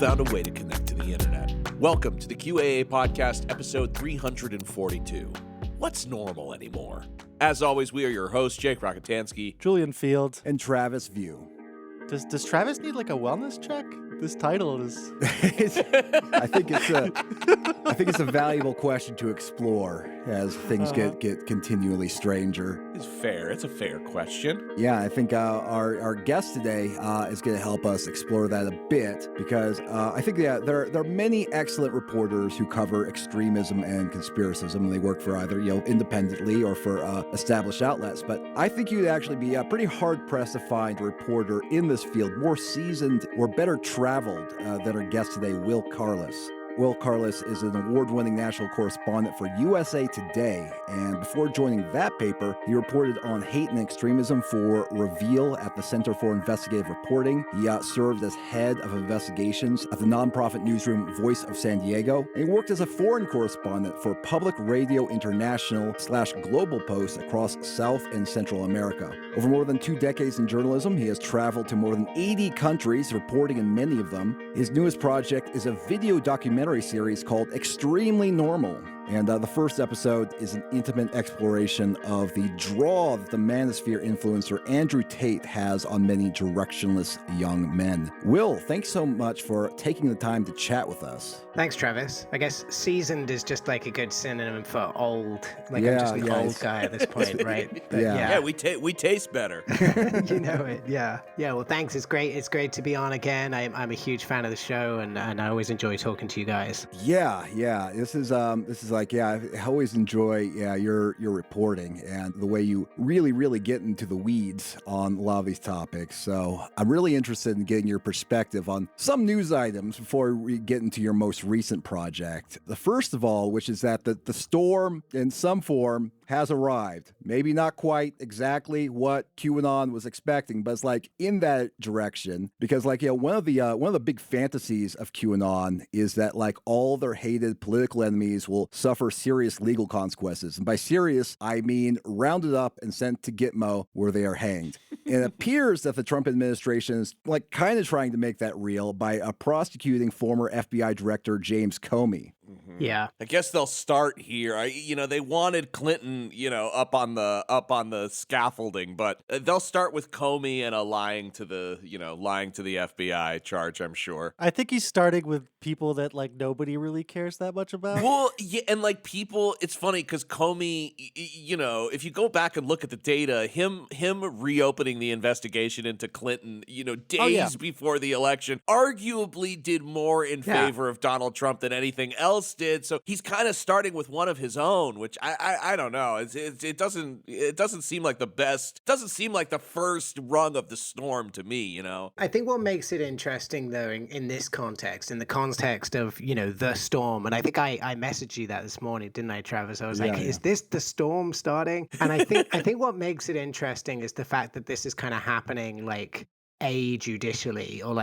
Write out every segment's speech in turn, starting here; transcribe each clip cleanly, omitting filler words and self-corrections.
Found a way to connect to the internet. Welcome to the QAA Podcast, episode 342. What's normal anymore? As always, we are your hosts, Jake Rockatansky, Julian Field, and Travis View. Does Travis need like a wellness check? This title is. I think it's a valuable question to explore as things get continually stranger. It's fair. It's a fair question. Yeah, I think our guest today is going to help us explore that a bit because I think there are many excellent reporters who cover extremism and conspiracism. They work for either independently or for established outlets. But I think you'd actually be pretty hard pressed to find a reporter in this field more seasoned or better traveled than our guest today, Will Carless. Will Carless is an award-winning national correspondent for USA Today, and before joining that paper, he reported on hate and extremism for Reveal at the Center for Investigative Reporting. He served as head of investigations at the nonprofit newsroom Voice of San Diego, and he worked as a foreign correspondent for Public Radio International/Global Post across South and Central America. Over more than 2 decades in journalism, he has traveled to more than 80 countries, reporting in many of them. His newest project is a video documentary series called Extremely Normal. And the first episode is an intimate exploration of the draw that the manosphere influencer Andrew Tate has on many directionless young men. Will, thanks so much for taking the time to chat with us. Thanks, Travis. I guess seasoned is just like a good synonym for old. Like I'm just an old guy at this point, right? But yeah, we taste better. You know it. Yeah. Well, thanks. It's great. It's great to be on again. I'm a huge fan of the show, and I always enjoy talking to you guys. Yeah. This is like, I always enjoy your reporting and the way you really get into the weeds on a lot of these topics. So I'm really interested in getting your perspective on some news items before we get into your most recent project. The first of all, which is that the storm in some form has arrived. Maybe not quite exactly what QAnon was expecting, but it's like in that direction. Because one of the big fantasies of QAnon is that like all their hated political enemies will suffer serious legal consequences. And by serious, I mean rounded up and sent to Gitmo where they are hanged. It appears that the Trump administration is like kind of trying to make that real by prosecuting former FBI Director James Comey. Mm-hmm. Yeah, I guess they'll start here. They wanted Clinton, up on the scaffolding, but they'll start with Comey and lying to the FBI charge. I'm sure. I think he's starting with people that like nobody really cares that much about. Well, yeah, and like people, it's funny because Comey, if you go back and look at the data, him reopening the investigation into Clinton, days before the election, arguably did more in favor of Donald Trump than anything else did. So he's kind of starting with one of his own, which I don't know. It doesn't seem like the best. Doesn't seem like the first rung of the storm to me. I think what makes it interesting though in this context, in the context of the storm, and I think I messaged you that this morning, didn't I, Travis? I was like, is this the storm starting? And I think what makes it interesting is the fact that this is kind of happening like judicially or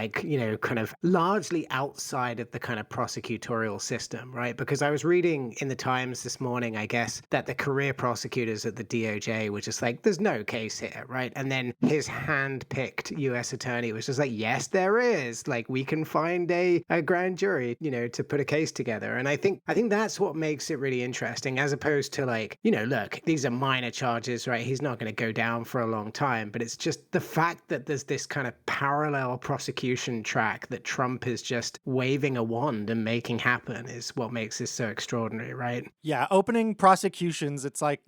kind of largely outside of the kind of prosecutorial system, right? Because I was reading in the Times this morning, I guess, that the career prosecutors at the DOJ were just like, there's no case here, right? And then his hand-picked US attorney was just like, yes, there is. Like, we can find a grand jury, to put a case together. And I think that's what makes it really interesting, as opposed to look, these are minor charges, right? He's not going to go down for a long time, but it's just the fact that there's this kind of parallel prosecution track that Trump is just waving a wand and making happen is what makes this so extraordinary, right? Yeah, opening prosecutions, it's like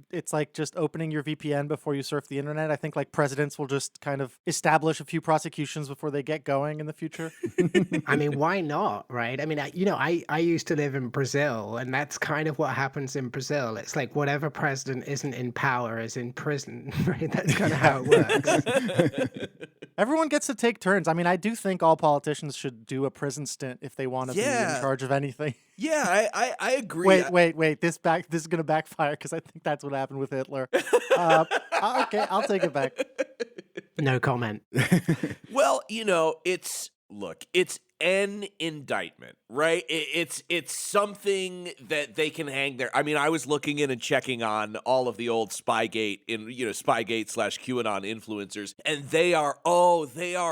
just opening your VPN before you surf the internet. I think like presidents will just kind of establish a few prosecutions before they get going in the future. I mean, why not, right? I mean, I used to live in Brazil, and that's kind of what happens in Brazil. It's like whatever president isn't in power is in prison, right? That's kind of how it works. Everyone gets to take turns. I mean, I do think all politicians should do a prison stint if they want to be in charge of anything. Yeah, I agree. Wait. This is going to backfire because I think that's what happened with Hitler. Okay, I'll take it back. No comment. Well, it's an indictment, right? It's something that they can hang there. I mean, I was looking in and checking on all of the old Spygate Spygate/QAnon influencers, and they are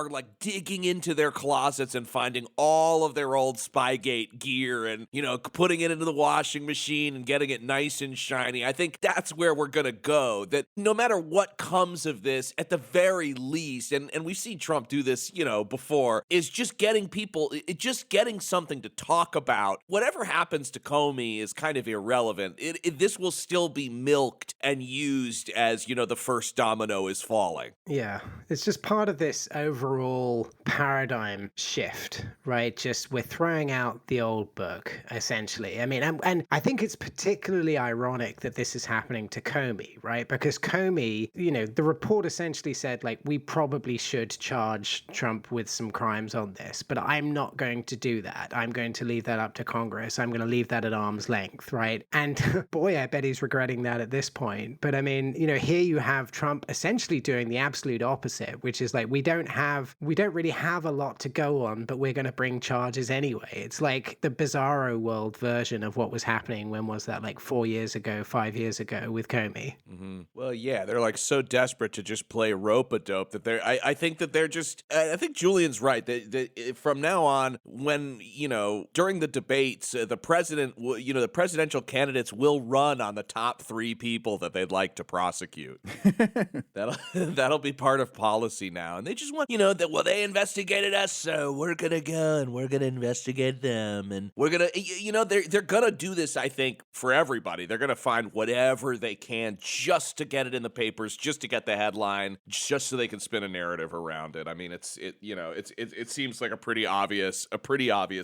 like digging into their closets and finding all of their old Spygate gear and, putting it into the washing machine and getting it nice and shiny. I think that's where we're going to go, that no matter what comes of this, at the very least, and we've seen Trump do this, before, is just getting people, just getting something to talk about. Whatever happens to Comey is kind of irrelevant. This will still be milked and used as, the first domino is falling. Yeah, it's just part of this overall paradigm shift, right? Just we're throwing out the old book, essentially. I mean, and I think it's particularly ironic that this is happening to Comey, right? Because Comey, the report essentially said, like, we probably should charge Trump with some crimes on this, but I'm not going to do that. I'm going to leave that up to Congress. I'm going to leave that at arm's length, right? And boy, I bet he's regretting that at this point. But I mean, here you have Trump essentially doing the absolute opposite, which is like, we don't really have a lot to go on, but we're going to bring charges anyway. It's like the bizarro world version of what was happening. When was that? Like 5 years ago with Comey. Mm-hmm. Well, yeah, they're like so desperate to just play rope-a-dope that I think that they're just, I think Julian's right. That from now on, when, during the debates, the presidential candidates will run on the top 3 people that they'd like to prosecute. That'll be part of policy now. And they just want, they investigated us, so we're going to go and we're going to investigate them. And we're going to, they're going to do this, I think, for everybody. They're going to find whatever they can just to get it in the papers, just to get the headline, just so they can spin a narrative around it. I mean, it seems like a pretty obvious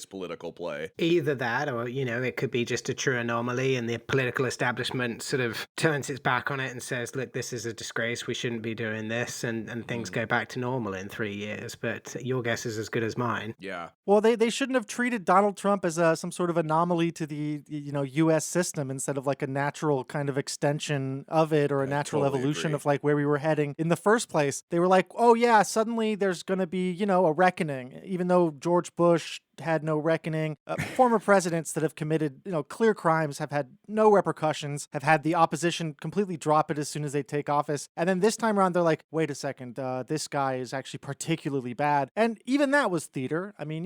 political play. Either that, or it could be just a true anomaly, and the political establishment sort of turns its back on it and says, "Look, this is a disgrace. We shouldn't be doing this," and things go back to normal in 3 years. But your guess is as good as mine. Yeah. Well, they shouldn't have treated Donald Trump as some sort of anomaly to the U.S. system instead of like a natural kind of extension of it, or a natural evolution of like where we were heading in the first place. They were like, oh yeah, suddenly there's going to be a reckoning, even though George Bush had no reckoning. Former presidents that have committed, clear crimes have had no repercussions, have had the opposition completely drop it as soon as they take office. And then this time around, they're like, wait a second, this guy is actually particularly bad. And even that was theater. I mean,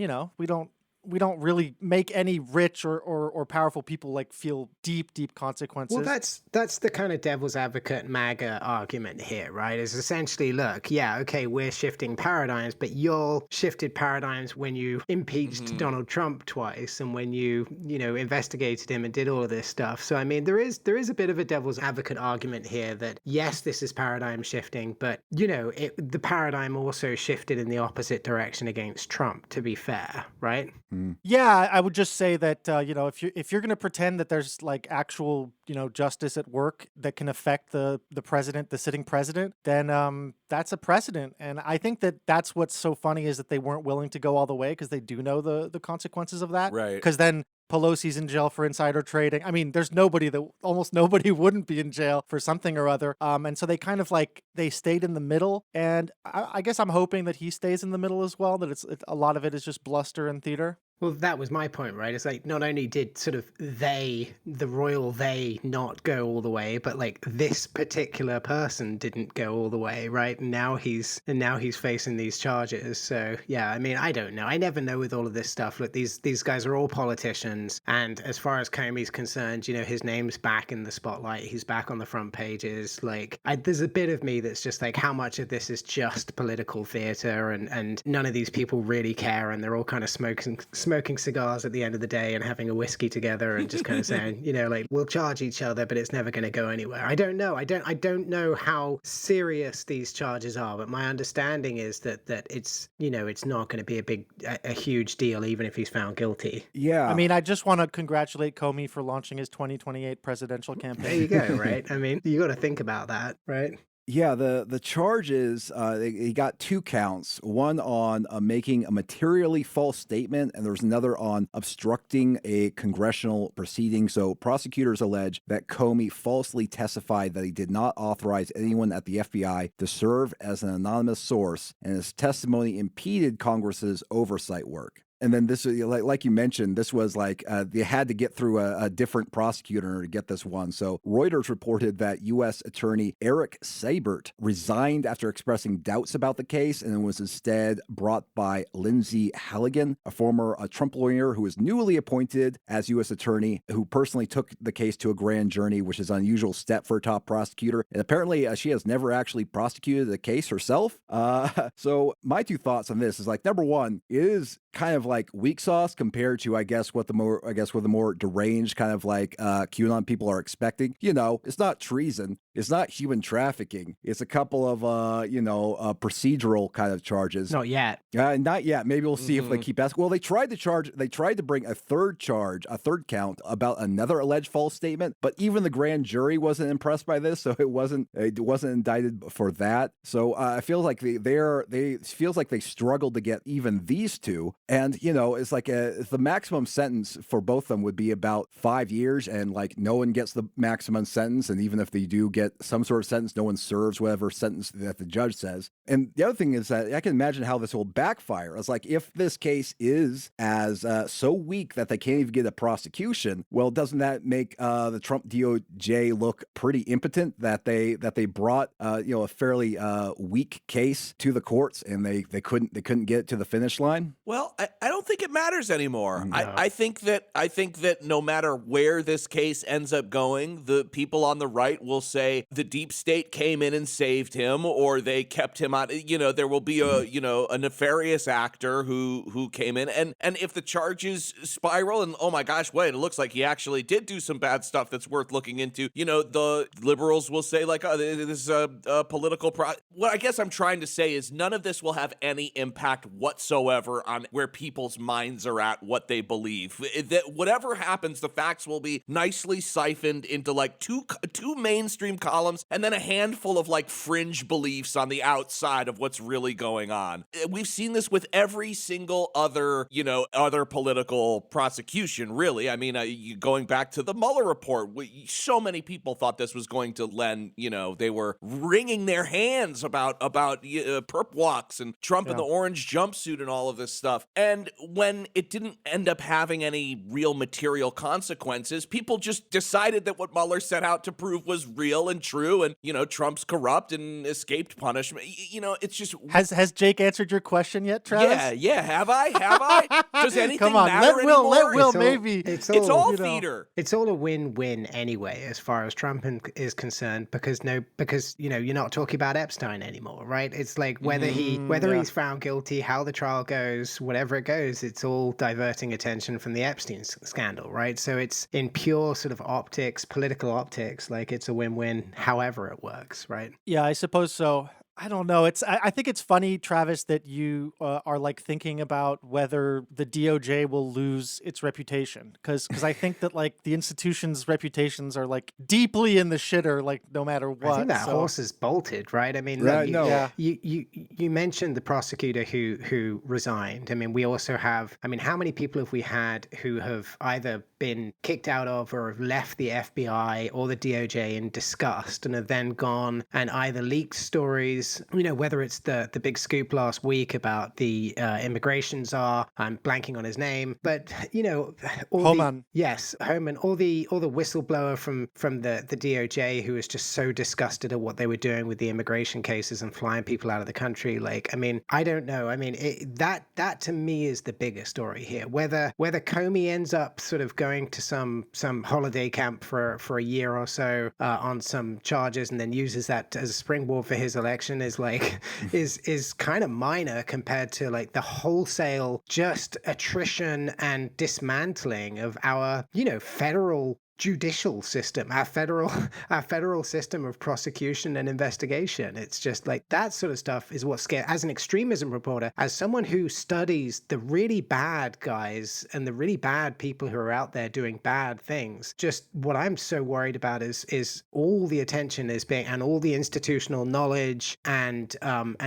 we don't really make any rich or powerful people like feel deep consequences. Well, that's the kind of devil's advocate MAGA argument here, right? Is essentially, look, yeah, okay, we're shifting paradigms, but you shifted paradigms when you impeached Donald Trump twice, and when you investigated him and did all of this stuff. So I mean, there is a bit of a devil's advocate argument here that yes, this is paradigm shifting, but the paradigm also shifted in the opposite direction against Trump, to be fair, right? Yeah, I would just say that if you're going to pretend that there's like actual justice at work that can affect the president, the sitting president, then that's a precedent. And I think that that's what's so funny is that they weren't willing to go all the way because they do know the consequences of that. Right. Because then Pelosi's in jail for insider trading. I mean, there's almost nobody wouldn't be in jail for something or other. And so they kind of they stayed in the middle. And I guess I'm hoping that he stays in the middle as well, that a lot of it is just bluster and theater. Well, that was my point, right? It's like, not only did sort of the royal they not go all the way, but like this particular person didn't go all the way, right? And now he's facing these charges. So yeah, I mean, I don't know. I never know with all of this stuff. Look, these guys are all politicians, and as far as Comey's concerned, his name's back in the spotlight. He's back on the front pages. Like, there's a bit of me that's just like, how much of this is just political theater, and none of these people really care, and they're all kind of smoking cigars at the end of the day and having a whiskey together and just kind of saying, like, we'll charge each other, but it's never going to go anywhere. I don't know. I don't know how serious these charges are, but my understanding is that it's, it's not going to be a huge deal, even if he's found guilty. Yeah. I mean, I just want to congratulate Comey for launching his 2028 presidential campaign. There you go, right? I mean, you got to think about that, right? Yeah, the charges, he got 2 counts, one on making a materially false statement, and there was another on obstructing a congressional proceeding. So prosecutors allege that Comey falsely testified that he did not authorize anyone at the FBI to serve as an anonymous source, and his testimony impeded Congress's oversight work. And then this, like you mentioned, this was like they had to get through a different prosecutor to get this one. So Reuters reported that U.S. Attorney Eric Seibert resigned after expressing doubts about the case and was instead brought by Lindsay Halligan, a former Trump lawyer who was newly appointed as U.S. Attorney, who personally took the case to a grand jury, which is an unusual step for a top prosecutor. And apparently she has never actually prosecuted a case herself. So my 2 thoughts on this is like, number one, it is kind of like weak sauce compared to, I guess, what the more deranged kind of like QAnon people are expecting. You know, it's not treason. It's not human trafficking. It's a couple of, procedural kind of charges. Not yet. Not yet. Maybe we'll see if they keep asking. Well, they tried to bring a third count about another alleged false statement, but even the grand jury wasn't impressed by this, so it wasn't indicted for that. So I feel like they struggled to get even these 2. And, you know, it's like the maximum sentence for both of them would be about 5 years, and like no one gets the maximum sentence. And even if they do get some sort of sentence, no one serves whatever sentence that the judge says. And the other thing is that I can imagine how this will backfire. It's like, if this case is as so weak that they can't even get a prosecution, well, doesn't that make the Trump DOJ look pretty impotent that they brought a fairly weak case to the courts and they couldn't get it to the finish line? Well, I don't think it matters anymore. No. I think that no matter where this case ends up going, the people on the right will say the deep state came in and saved him, or they kept him on. You know, there will be a nefarious actor who came in, and if the charges spiral and, oh my gosh, wait, it looks like he actually did do some bad stuff that's worth looking into. You know, the liberals will say like, oh, this is a political What I guess I'm trying to say is none of this will have any impact whatsoever on where people's minds are at, what they believe. That whatever happens, the facts will be nicely siphoned into like two mainstream columns and then a handful of like fringe beliefs on the outside of what's really going on. We've seen this with every single other political prosecution, really. I mean, going back to the Mueller report, so many people thought this was going to lend, they were wringing their hands about perp walks and Trump in the orange jumpsuit and all of this stuff. And when it didn't end up having any real material consequences, people just decided that what Mueller set out to prove was real and true, and Trump's corrupt and escaped punishment. It's just has Jake answered your question yet, Travis? Yeah. Have I? Does anything Come on, matter anymore? let Will maybe. It's all theater. It's all a win-win anyway, as far as Trump is concerned, because you're not talking about Epstein anymore, right? It's like whether he's found guilty, how the trial goes, whatever it goes, it's all diverting attention from the Epstein scandal, right? So it's in pure sort of optics, political optics, like it's a win-win however it works, right? Yeah, I suppose so. I don't know. I think it's funny, Travis, that you are like thinking about whether the DOJ will lose its reputation, because I think that like the institution's reputations are like deeply in the shitter, like no matter what. I think that horse is bolted, right? I mean, you mentioned the prosecutor who resigned. I mean, we also have. I mean, how many people have we had who have either been kicked out of or have left the FBI or the DOJ in disgust and have then gone and either leaked stories, whether it's the big scoop last week about the immigration czar, I'm blanking on his name, but Homan. Yes, Homan, or the whistleblower from the DOJ who was just so disgusted at what they were doing with the immigration cases and flying people out of the country. Like, I mean, I don't know. I mean, that to me is the bigger story here. Whether Comey ends up sort of going to some holiday camp for a year or so on some charges and then uses that as a springboard for his election is kind of minor compared to like the wholesale just attrition and dismantling of our federal judicial system, our federal system of prosecution and investigation. It's just like that sort of stuff is what scares. As an extremism reporter, as someone who studies the really bad guys and the really bad people who are out there doing bad things, just what I'm so worried about is all the attention is being, and all the institutional knowledge and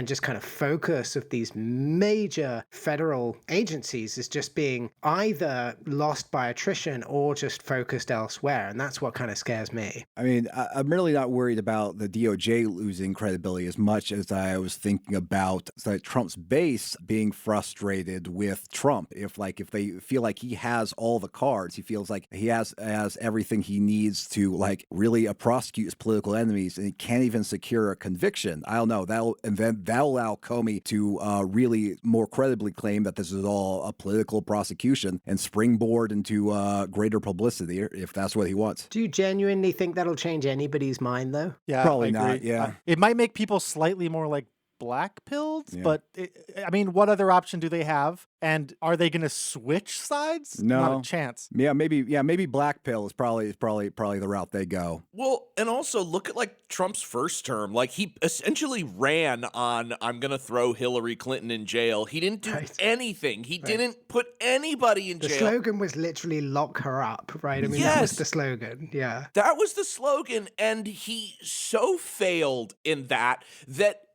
just kind of focus of these major federal agencies is just being either lost by attrition or just focused elsewhere. And that's what kind of scares me. I mean, I'm really not worried about the DOJ losing credibility as much as I was thinking about Trump's base being frustrated with Trump. If they feel like he has all the cards, he feels like he has everything he needs to like really prosecute his political enemies, and he can't even secure a conviction. I don't know. That'll allow Comey to really more credibly claim that this is all a political prosecution and springboard into greater publicity if that's what he wants. Do you genuinely think that'll change anybody's mind, though? Yeah, probably not. Yeah, it might make people slightly more like black-pilled, but I mean, what other option do they have? And are they going to switch sides? No, not a chance. Yeah, maybe black pill is probably the route they go. Well, and also look at like Trump's first term. Like he essentially ran on, I'm going to throw Hillary Clinton in jail. He didn't do anything. He didn't put anybody in jail. The slogan was literally lock her up, right? I mean, that was the slogan. Yeah. That was the slogan. And he so failed in that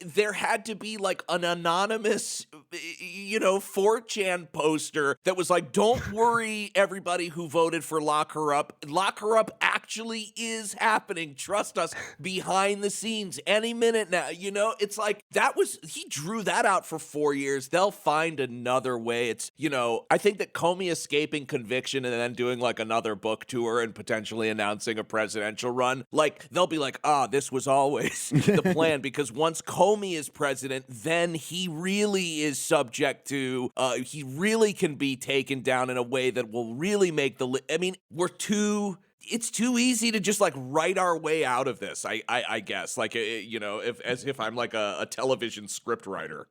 there had to be like an anonymous, 4chan poster that was like, don't worry, everybody who voted for lock her up. Lock her up actually is happening. Trust us, behind the scenes, any minute now. It's like he drew that out for 4 years. They'll find another way. It's, I think that Comey escaping conviction and then doing like another book tour and potentially announcing a presidential run, like they'll be like, this was always the plan, because once Comey is president, then he really is subject to, he really can be taken down in a way that will really make it's too easy to just like write our way out of this. I guess like, if I'm like a television script writer.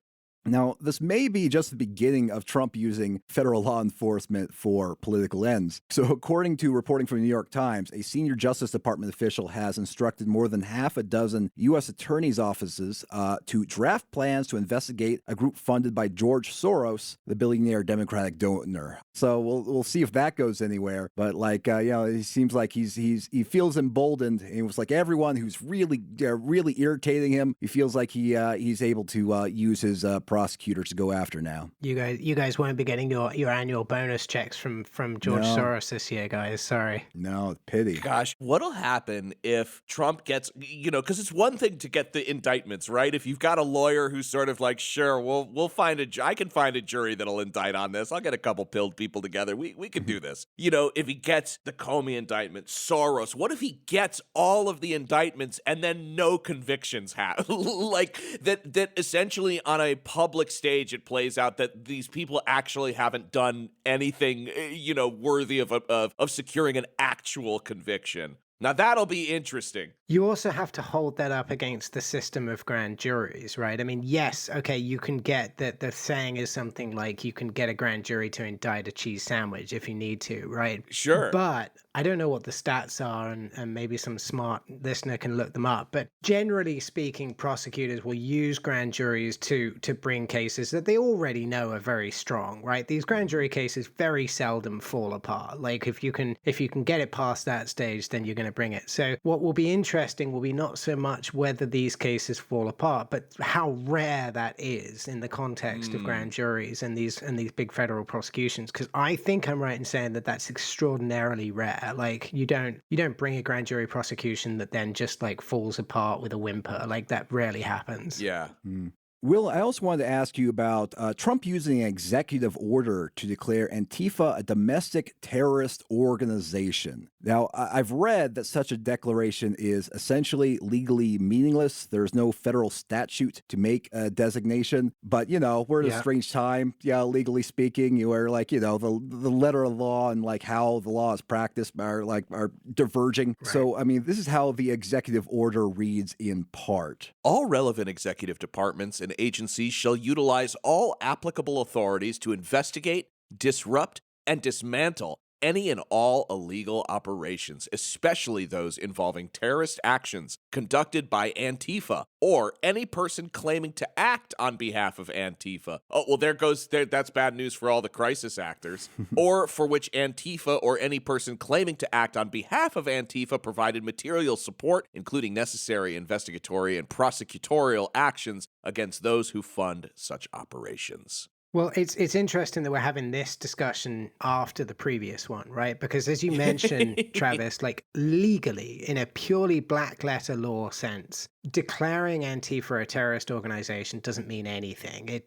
Now, this may be just the beginning of Trump using federal law enforcement for political ends. So according to reporting from the New York Times, a senior Justice Department official has instructed more than half a dozen U.S. attorneys' offices to draft plans to investigate a group funded by George Soros, the billionaire Democratic donor. So we'll see if that goes anywhere. But he seems like he feels emboldened. And it was like everyone who's really irritating him, he feels like he's able to use his prosecutors to go after now. You guys won't be getting your annual bonus checks from George Soros this year, guys. Sorry. No, pity. Gosh, what'll happen if Trump gets, because it's one thing to get the indictments, right? If you've got a lawyer who's sort of like, sure, we'll find I can find a jury that'll indict on this. I'll get a couple pilled people together. We can do this. If he gets the Comey indictment, Soros, what if he gets all of the indictments and then no convictions have like that essentially on a public stage it plays out that these people actually haven't done anything worthy of securing an actual conviction. Now that'll be interesting. You also have to hold that up against the system of grand juries, right? I mean, yes, okay, you can get that the saying is something like you can get a grand jury to indict a cheese sandwich if you need to, right? Sure. But I don't know what the stats are, and maybe some smart listener can look them up. But generally speaking, prosecutors will use grand juries to bring cases that they already know are very strong, right? These grand jury cases very seldom fall apart. Like if you can get it past that stage, then you're going to bring it. So what will be interesting will be not so much whether these cases fall apart, but how rare that is in the context of grand juries and these big federal prosecutions. Because I think I'm right in saying that that's extraordinarily rare. Like you don't bring a grand jury prosecution that then just like falls apart with a whimper. Like that rarely happens. Yeah. Will, I also wanted to ask you about Trump using an executive order to declare Antifa a domestic terrorist organization. Now, I've read that such a declaration is essentially legally meaningless. There's no federal statute to make a designation. But, we're in a strange time, legally speaking, where the letter of law and like how the law is practiced are diverging. Right. So, I mean, this is how the executive order reads in part. All relevant executive departments and agencies shall utilize all applicable authorities to investigate, disrupt, and dismantle any and all illegal operations, especially those involving terrorist actions conducted by Antifa or any person claiming to act on behalf of Antifa. Oh, well, that's bad news for all the crisis actors. Or for which Antifa or any person claiming to act on behalf of Antifa provided material support, including necessary investigatory and prosecutorial actions against those who fund such operations. Well, it's interesting that we're having this discussion after the previous one, right? Because as you mentioned, Travis, like legally, in a purely black letter law sense, declaring Antifa a terrorist organization doesn't mean anything.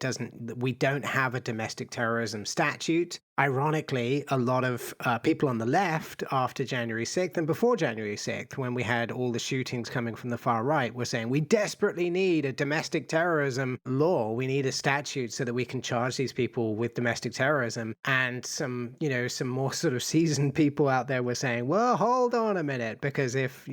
We don't have a domestic terrorism statute. Ironically, a lot of people on the left after January 6th and before January 6th, when we had all the shootings coming from the far right, were saying we desperately need a domestic terrorism law. We need a statute so that we can charge these people with domestic terrorism. And some more sort of seasoned people out there were saying, well, hold on a minute, because if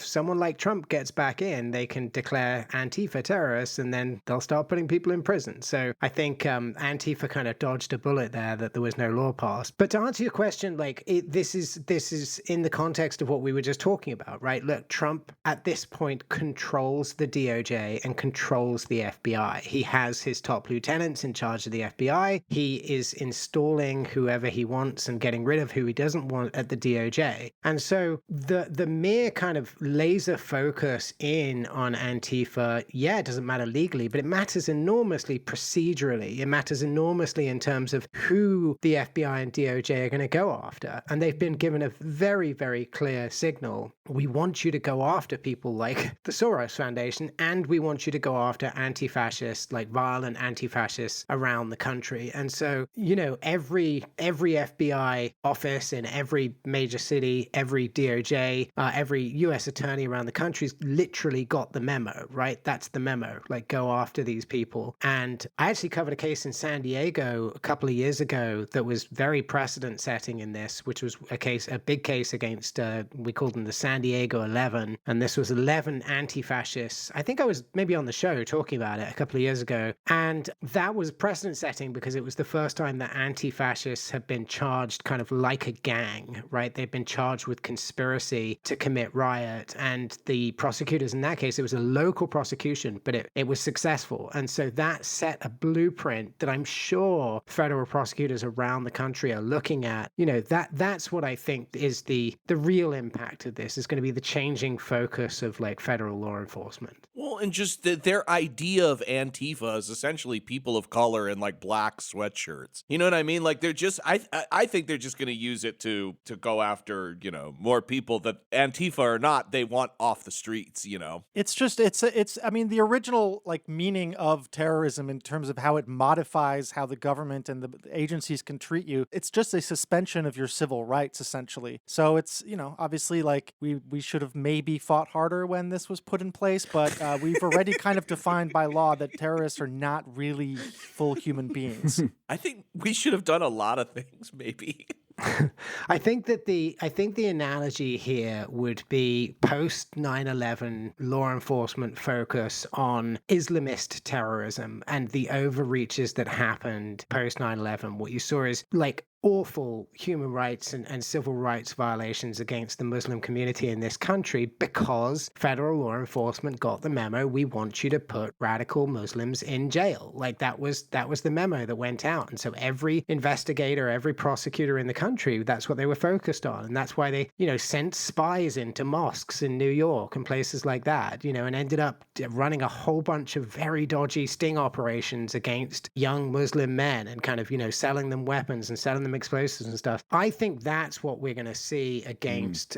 someone like Trump gets back in, they can declare Antifa terrorists and then they'll start putting people in prison. So I think Antifa kind of dodged a bullet there, that there was no law passed. But to answer your question, this is in the context of what we were just talking about, right? Look, Trump at this point controls the DOJ and controls the FBI. He has his top lieutenants in charge of the FBI. He is installing whoever he wants and getting rid of who he doesn't want at the DOJ. And so the mere kind of laser focus in on Antifa, it doesn't matter legally, but it matters enormously procedurally. It matters enormously in terms of who the FBI and DOJ are going to go after. And they've been given a very, very clear signal. We want you to go after people like the Soros Foundation, and we want you to go after anti-fascists, like violent anti-fascists around the country. And so, every FBI office in every major city, every DOJ, every US attorney around the country's literally got the memo, right? That's the memo, like go after these people. And I actually covered a case in San Diego a couple of years ago that was very precedent setting in this, which was a big case against, we called them the San Diego 11. And this was 11 anti-fascists. I think I was maybe on the show talking about it a couple of years ago. And that was precedent setting because it was the first time that anti-fascists have been charged kind of like a gang, right? They've been charged with conspiracy to commit riot. And the prosecutors in that case, it was a local prosecution, but it was successful. And so that set a blueprint that I'm sure federal prosecutors around the country are looking at. That's what I think is the real impact of this, is going to be the changing focus of like federal law enforcement. Well, and just their idea of Antifa is essentially people of color in like black sweatshirts. You know what I mean? Like they're just, I think they're just going to use it to go after, more people that Antifa or not, they want off the streets, It's I mean, the original like meaning of terrorism in terms of how it modifies how the government and the agencies can treat you. It's just a suspension of your civil rights, essentially. So it's, obviously like we should have maybe fought harder when this was put in place, but we've already kind of defined by law that terrorists are not really full human beings. I think we should have done a lot of things, maybe. I think the analogy here would be post 9/11 law enforcement focus on Islamist terrorism and the overreaches that happened post 9/11. What you saw is like awful human rights and civil rights violations against the Muslim community in this country because federal law enforcement got the memo, we want you to put radical Muslims in jail. Like that was the memo that went out. And so every investigator, every prosecutor in the country, that's what they were focused on. And that's why they, sent spies into mosques in New York and places like that, and ended up running a whole bunch of very dodgy sting operations against young Muslim men and kind of, selling them weapons and selling them explosives and stuff. I think that's what we're going to see against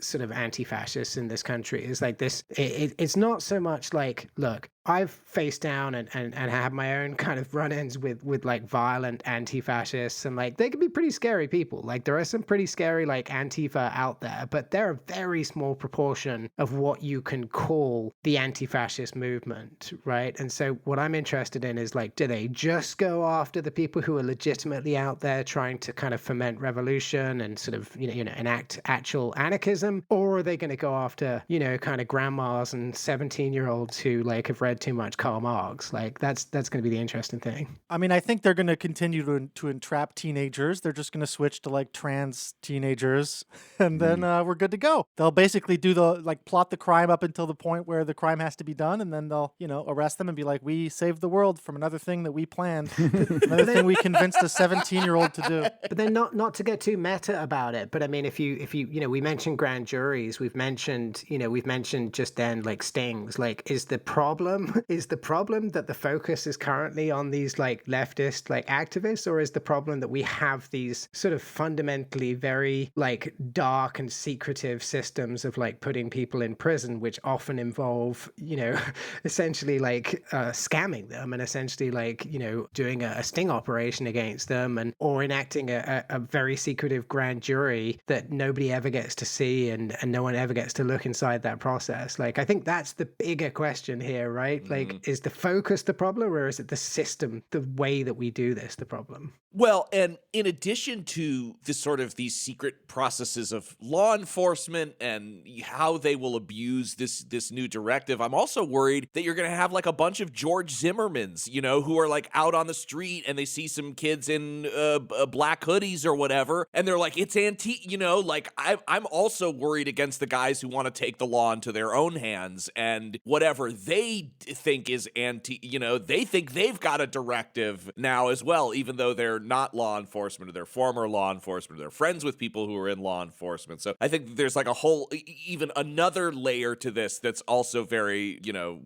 sort of anti-fascists in this country, is like this. It's not so much like, look, I've faced down and had my own kind of run-ins with like violent anti-fascists, and like they can be pretty scary people. Like there are some pretty scary like Antifa out there, but they're a very small proportion of what you can call the anti-fascist movement, right? And so what I'm interested in is like, do they just go after the people who are legitimately out there trying to kind of foment revolution and sort of enact actual anarchism, or are they going to go after kind of grandmas and 17-year-olds who like have read read too much Karl Marx. Like that's going to be the interesting thing. I mean, I think they're going to continue to entrap teenagers. They're just going to switch to like trans teenagers, and then we're good to go. They'll basically do plot the crime up until the point where the crime has to be done, and then they'll, arrest them and be like, we saved the world from another thing that we planned, another thing we convinced a 17-year-old to do. But then not to get too meta about it, but I mean, if you we mentioned grand juries, we've mentioned just then like stings. Like, is the problem that the focus is currently on these like leftist like activists, or is the problem that we have these sort of fundamentally very like dark and secretive systems of like putting people in prison, which often involve essentially like scamming them and essentially like doing a sting operation against them or enacting a very secretive grand jury that nobody ever gets to see and no one ever gets to look inside that process. Like, I think that's the bigger question here, right? Mm-hmm. Like, is the focus the problem, or is it the system, the way that we do this, the problem? Well, and in addition to these secret processes of law enforcement and how they will abuse this new directive, I'm also worried that you're going to have like a bunch of George Zimmermans, who are like out on the street and they see some kids in black hoodies or whatever, and they're like, it's like I'm also worried against the guys who want to take the law into their own hands and whatever they think is they think they've got a directive now as well, even though they're not law enforcement or they're former law enforcement or they're friends with people who are in law enforcement. So I think there's like a whole, even another layer to this that's also very,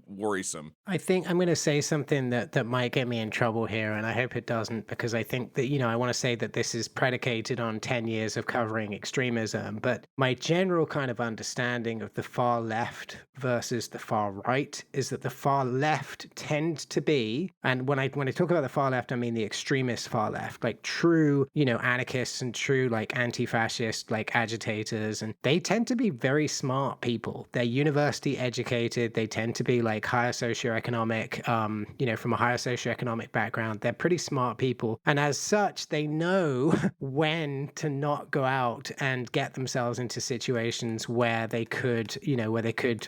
worrisome. I think I'm going to say something that might get me in trouble here, and I hope it doesn't, because I think that, I want to say that this is predicated on 10 years of covering extremism, but my general kind of understanding of the far left versus the far right is that the far left tend to be, and when I talk about the far left, I mean the extremist far left, like true, anarchists and true like anti-fascist like agitators, and they tend to be very smart people. They're university educated. They tend to be like higher socioeconomic, from a higher socioeconomic background. They're pretty smart people, and as such, they know when to not go out and get themselves into situations where they could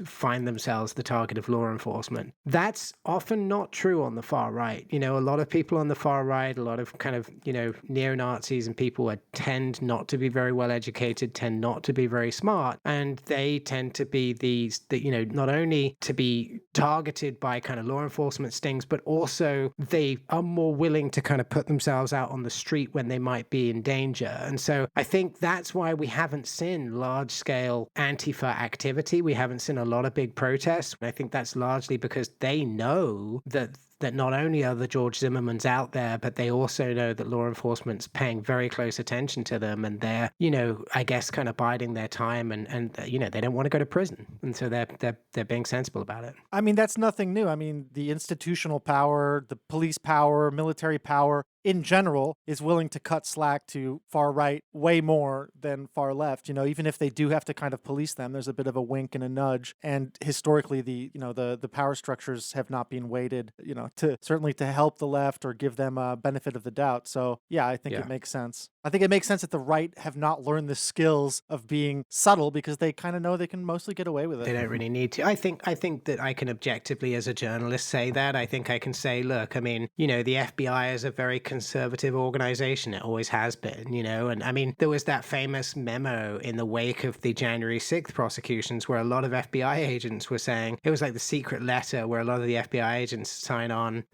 find themselves the target of law enforcement. That's often not true on the far right. A lot of people on the far right, a lot of kind of, neo-Nazis and people tend not to be very well educated, tend not to be very smart, and they tend to be not only to be targeted by kind of law enforcement stings, but also they are more willing to kind of put themselves out on the street when they might be in danger. And so I think that's why we haven't seen large-scale Antifa activity. We haven't seen a lot of big protests. I think that's largely because they know that not only are the George Zimmermans out there, but they also know that law enforcement's paying very close attention to them, and they're, I guess kind of biding their time, and they don't want to go to prison. And so they're being sensible about it. I mean, that's nothing new. I mean, the institutional power, the police power, military power, in general, is willing to cut slack to far right way more than far left. Even if they do have to kind of police them, there's a bit of a wink and a nudge. And historically, the power structures have not been weighted, to help the left or give them a benefit of the doubt. So yeah, I think it makes sense. I think it makes sense that the right have not learned the skills of being subtle because they kind of know they can mostly get away with it. They don't really need to. I think that I can objectively as a journalist say that. I think I can say, look, I mean, the FBI is a very conservative organization. It always has been, and I mean, there was that famous memo in the wake of the January 6th prosecutions where a lot of FBI agents were saying, it was like the secret letter where a lot of the FBI agents signed on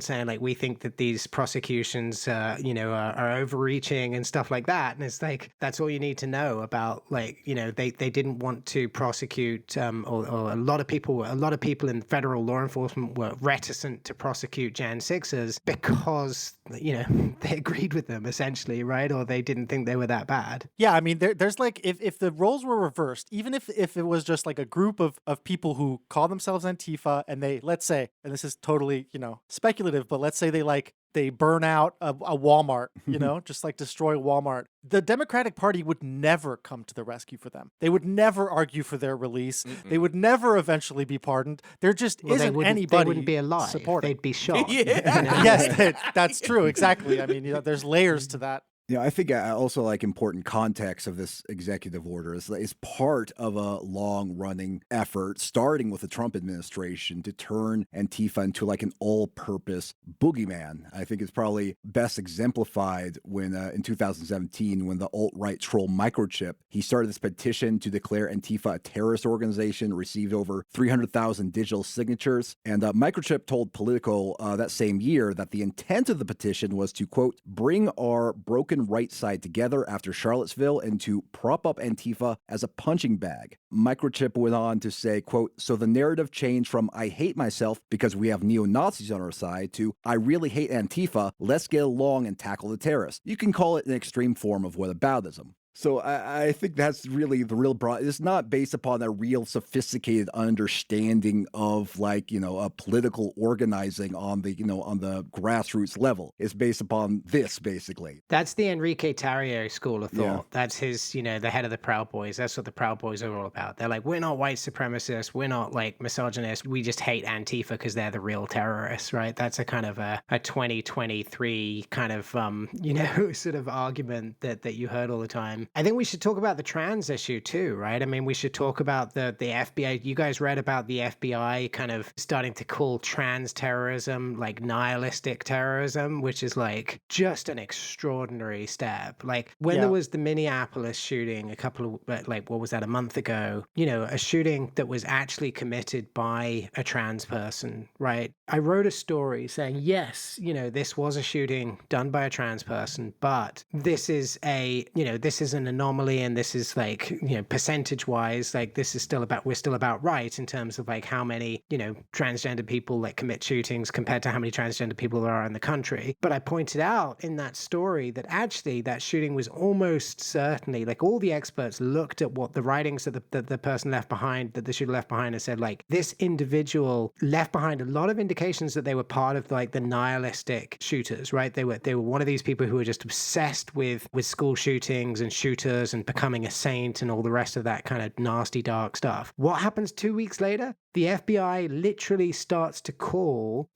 saying like, we think that these prosecutions, are overreaching and stuff like that. And it's like, that's all you need to know about, like, they didn't want to prosecute, or a lot of people in federal law enforcement were reticent to prosecute Jan 6ers because, they agreed with them essentially, right? Or they didn't think they were that bad. Yeah, I mean, there's like, if the roles were reversed, even if it was just like a group of people who call themselves Antifa and they, let's say, and this is totally, speculative, but let's say they burn out a Walmart, just like destroy Walmart. The Democratic Party would never come to the rescue for them. They would never argue for their release. Mm-mm. They would never eventually be pardoned. There just isn't anybody. They wouldn't be alive. Supporting. They'd be shot. Yes, that's true. Exactly. I mean, there's layers to that. Yeah, I think also like important context of this executive order is part of a long-running effort, starting with the Trump administration, to turn Antifa into like an all-purpose boogeyman. I think it's probably best exemplified when in 2017, when the alt-right troll Microchip, he started this petition to declare Antifa a terrorist organization, received over 300,000 digital signatures, and Microchip told Politico that same year that the intent of the petition was to, quote, bring our broken right side together after Charlottesville and to prop up Antifa as a punching bag. Microchip went on to say, quote, so the narrative changed from I hate myself because we have neo-Nazis on our side to I really hate Antifa, let's get along and tackle the terrorists. You can call it an extreme form of whataboutism. So I think that's really the real broad. It's not based upon a real sophisticated understanding of like, a political organizing on the, on the grassroots level. It's based upon this, basically. That's the Enrique Tarrio school of thought. Yeah. That's his, the head of the Proud Boys. That's what the Proud Boys are all about. They're like, we're not white supremacists. We're not like misogynists. We just hate Antifa because they're the real terrorists, right? That's a kind of a 2023 kind of, sort of argument that you heard all the time. I think we should talk about the trans issue too, right? I mean, we should talk about the FBI. You guys read about the FBI kind of starting to call trans terrorism like nihilistic terrorism, which is like just an extraordinary step. Like when there was the Minneapolis shooting a month ago, a shooting that was actually committed by a trans person, right? I wrote a story saying, yes, this was a shooting done by a trans person, but this is an anomaly, and this is like, percentage wise, like we're still about right in terms of like how many, transgender people like commit shootings compared to how many transgender people there are in the country. But I pointed out in that story that actually that shooting was almost certainly, like all the experts looked at what the writings that the person left behind, that the shooter left behind, and said like this individual left behind a lot of indications that they were part of like the nihilistic shooters, right? They were one of these people who were just obsessed with school shootings and shooters and becoming a saint and all the rest of that kind of nasty, dark stuff. What happens 2 weeks later? The FBI literally starts to call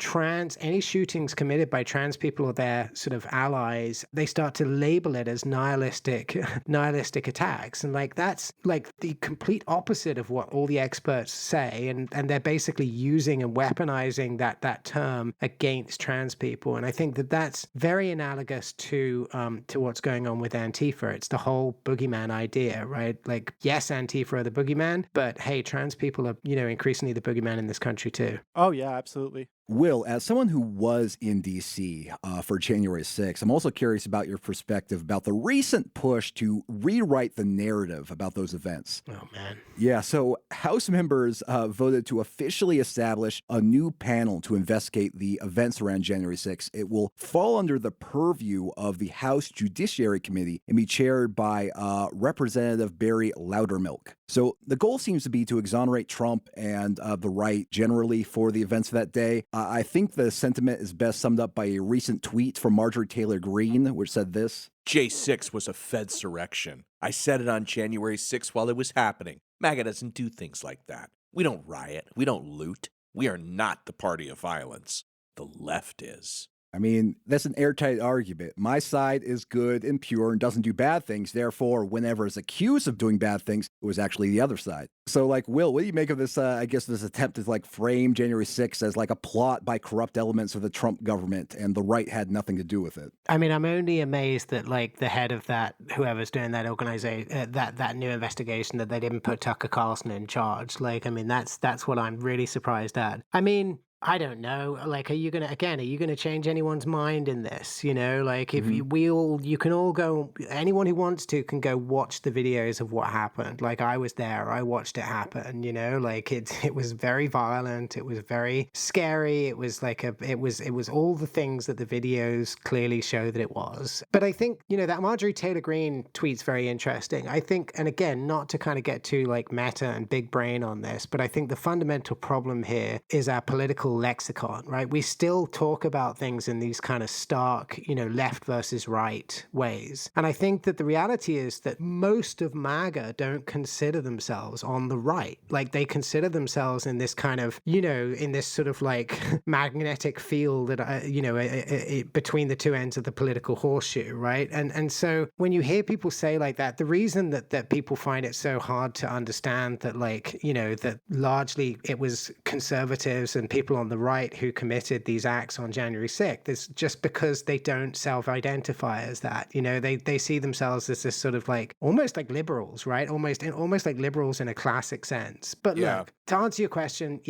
any shootings committed by trans people or their sort of allies, they start to label it as nihilistic attacks. And like that's like the complete opposite of what all the experts say. And they're basically using and weaponizing that term against trans people. And I think that that's very analogous to what's going on with Antifa. It's the whole boogeyman idea, right? Like, yes, Antifa are the boogeyman, but hey, trans people are, increasingly the boogeyman in this country too. Oh yeah, absolutely. Will, as someone who was in D.C. For January 6th, I'm also curious about your perspective about the recent push to rewrite the narrative about those events. Oh, man. Yeah, so House members voted to officially establish a new panel to investigate the events around January 6th. It will fall under the purview of the House Judiciary Committee and be chaired by Representative Barry Loudermilk. So the goal seems to be to exonerate Trump and the right generally for the events of that day. I think the sentiment is best summed up by a recent tweet from Marjorie Taylor Greene, which said this. J6 was a Fedsurrection. I said it on January 6th while it was happening. MAGA doesn't do things like that. We don't riot. We don't loot. We are not the party of violence. The left is. I mean, that's an airtight argument. My side is good and pure and doesn't do bad things. Therefore, whenever it's accused of doing bad things, it was actually the other side. So, like, Will, what do you make of this, this attempt to, like, frame January 6th as, like, a plot by corrupt elements of the Trump government, and the right had nothing to do with it? I mean, I'm only amazed that, like, the head of that, whoever's doing that organization, that new investigation, that they didn't put Tucker Carlson in charge. Like, I mean, that's what I'm really surprised at. I mean, I don't know. Like, are you going to change anyone's mind in this? Like if you can all go, anyone who wants to can go watch the videos of what happened. Like I was there, I watched it happen, like it was very violent. It was very scary. It was like it was all the things that the videos clearly show that it was. But I think, that Marjorie Taylor Greene tweet's very interesting. I think, and again, not to kind of get too like meta and big brain on this, but I think the fundamental problem here is our political political lexicon, right? We still talk about things in these kind of stark, left versus right ways. And I think that the reality is that most of MAGA don't consider themselves on the right. Like, they consider themselves in this kind of, in this sort of like magnetic field that, between the two ends of the political horseshoe, right? And so when you hear people say like that, the reason that people find it so hard to understand that, like, that largely it was conservatives and people on the right who committed these acts on January 6th is just because they don't self-identify as that. They see themselves as this sort of like almost like liberals, right? Almost like liberals in a classic sense. But look, to answer your question,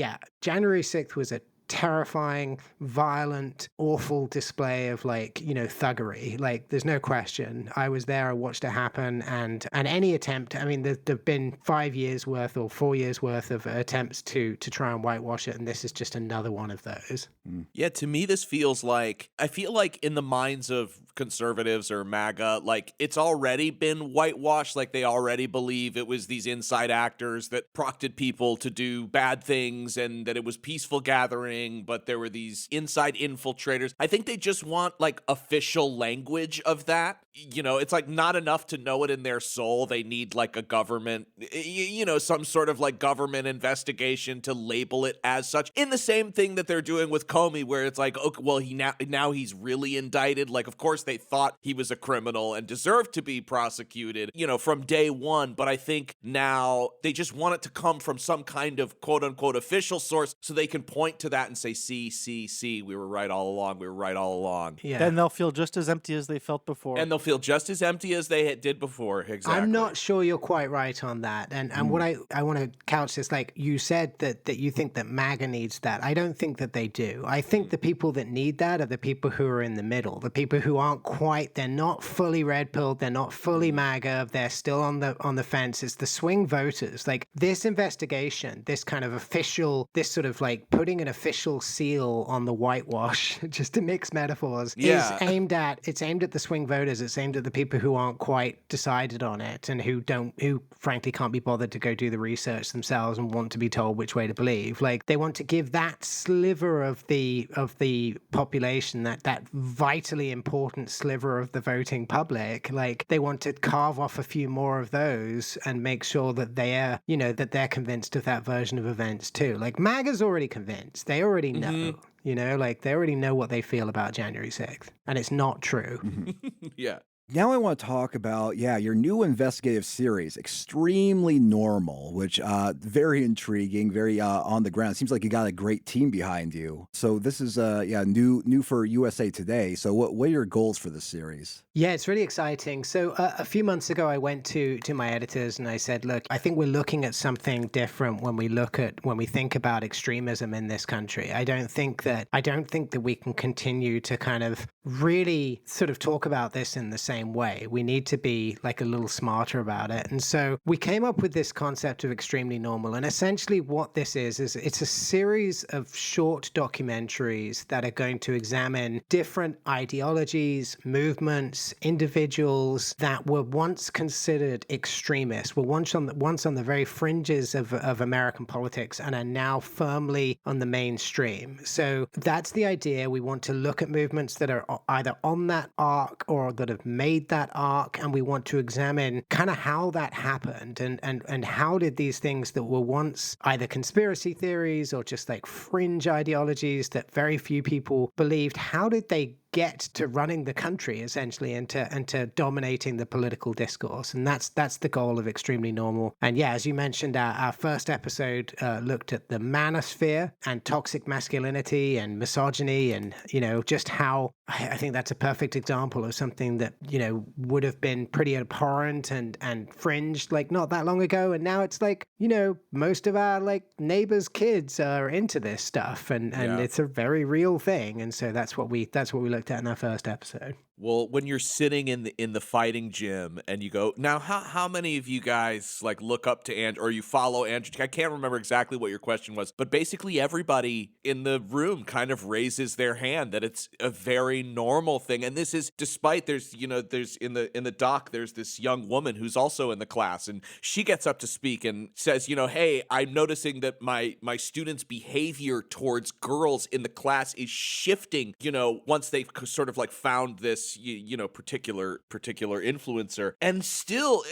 January 6th was a terrifying, violent, awful display of like, thuggery. Like, there's no question. I was there, I watched it happen, and any attempt, I mean, there've been 5 years worth or 4 years worth of attempts to try and whitewash it, and this is just another one of those. Yeah, to me, this feels like, I feel like in the minds of conservatives or MAGA, like, it's already been whitewashed, like they already believe it was these inside actors that prompted people to do bad things and that it was peaceful gathering, but there were these inside infiltrators. I think they just want like official language of that. It's like not enough to know it in their soul. They need like a government, some sort of like government investigation to label it as such. In the same thing that they're doing with Comey, where it's like, okay, well, now he's really indicted. Like, of course they thought he was a criminal and deserved to be prosecuted, from day one. But I think now they just want it to come from some kind of quote unquote official source so they can point to that and say, see, we were right all along. Yeah. Then they'll feel just as empty as they felt before. And they'll feel just as empty as they did before. Exactly. I'm not sure you're quite right on that. And what I want to couch this, like you said that you think that MAGA needs that. I don't think that they do. I think the people that need that are the people who are in the middle, the people who aren't quite, they're not fully red-pilled, they're not fully MAGA, they're still on the fence. It's the swing voters. Like, this investigation, this kind of official, this sort of like putting an official seal on the whitewash, just to mix metaphors, is aimed at the swing voters. It's aimed at the people who aren't quite decided on it and who frankly can't be bothered to go do the research themselves and want to be told which way to believe. Like, they want to give that sliver of the population, that vitally important sliver of the voting public, like, they want to carve off a few more of those and make sure that they're convinced of that version of events too. Like, MAGA's already convinced. They already know. Like, they already know what they feel about January 6th, and it's not true. Yeah. Now I want to talk about, your new investigative series, Extremely Normal, which very intriguing, very on the ground. It seems like you got a great team behind you. So this is new for USA Today. So what are your goals for this series? Yeah, it's really exciting. So a few months ago, I went to my editors and I said, look, I think we're looking at something different when we think about extremism in this country. I don't think that we can continue to kind of really sort of talk about this in the same way. We need to be like a little smarter about it. And so we came up with this concept of Extremely Normal. And essentially what this is it's a series of short documentaries that are going to examine different ideologies, movements, individuals that were once considered extremists, were once on the very fringes of American politics and are now firmly on the mainstream. So that's the idea. We want to look at movements that are either on that arc or that have made that arc, and we want to examine kind of how that happened and how did these things that were once either conspiracy theories or just like fringe ideologies that very few people believed, how did they get to running the country essentially and to dominating the political discourse? And that's the goal of Extremely Normal. And yeah, as you mentioned, our first episode looked at the manosphere and toxic masculinity and misogyny, and just how I think that's a perfect example of something that would have been pretty abhorrent and fringed like not that long ago, and now it's like most of our like neighbors' kids are into this stuff, and it's a very real thing. And so that's what we looked at in our first episode. Well, when you're sitting in the fighting gym and you go, now how many of you guys like look up to Andrew or you follow Andrew? I can't remember exactly what your question was, but basically everybody in the room kind of raises their hand that it's a very normal thing. And this is despite there's in the doc there's this young woman who's also in the class, and she gets up to speak and says, hey, I'm noticing that my students' behavior towards girls in the class is shifting, once they've sort of like found this, particular influencer. And still,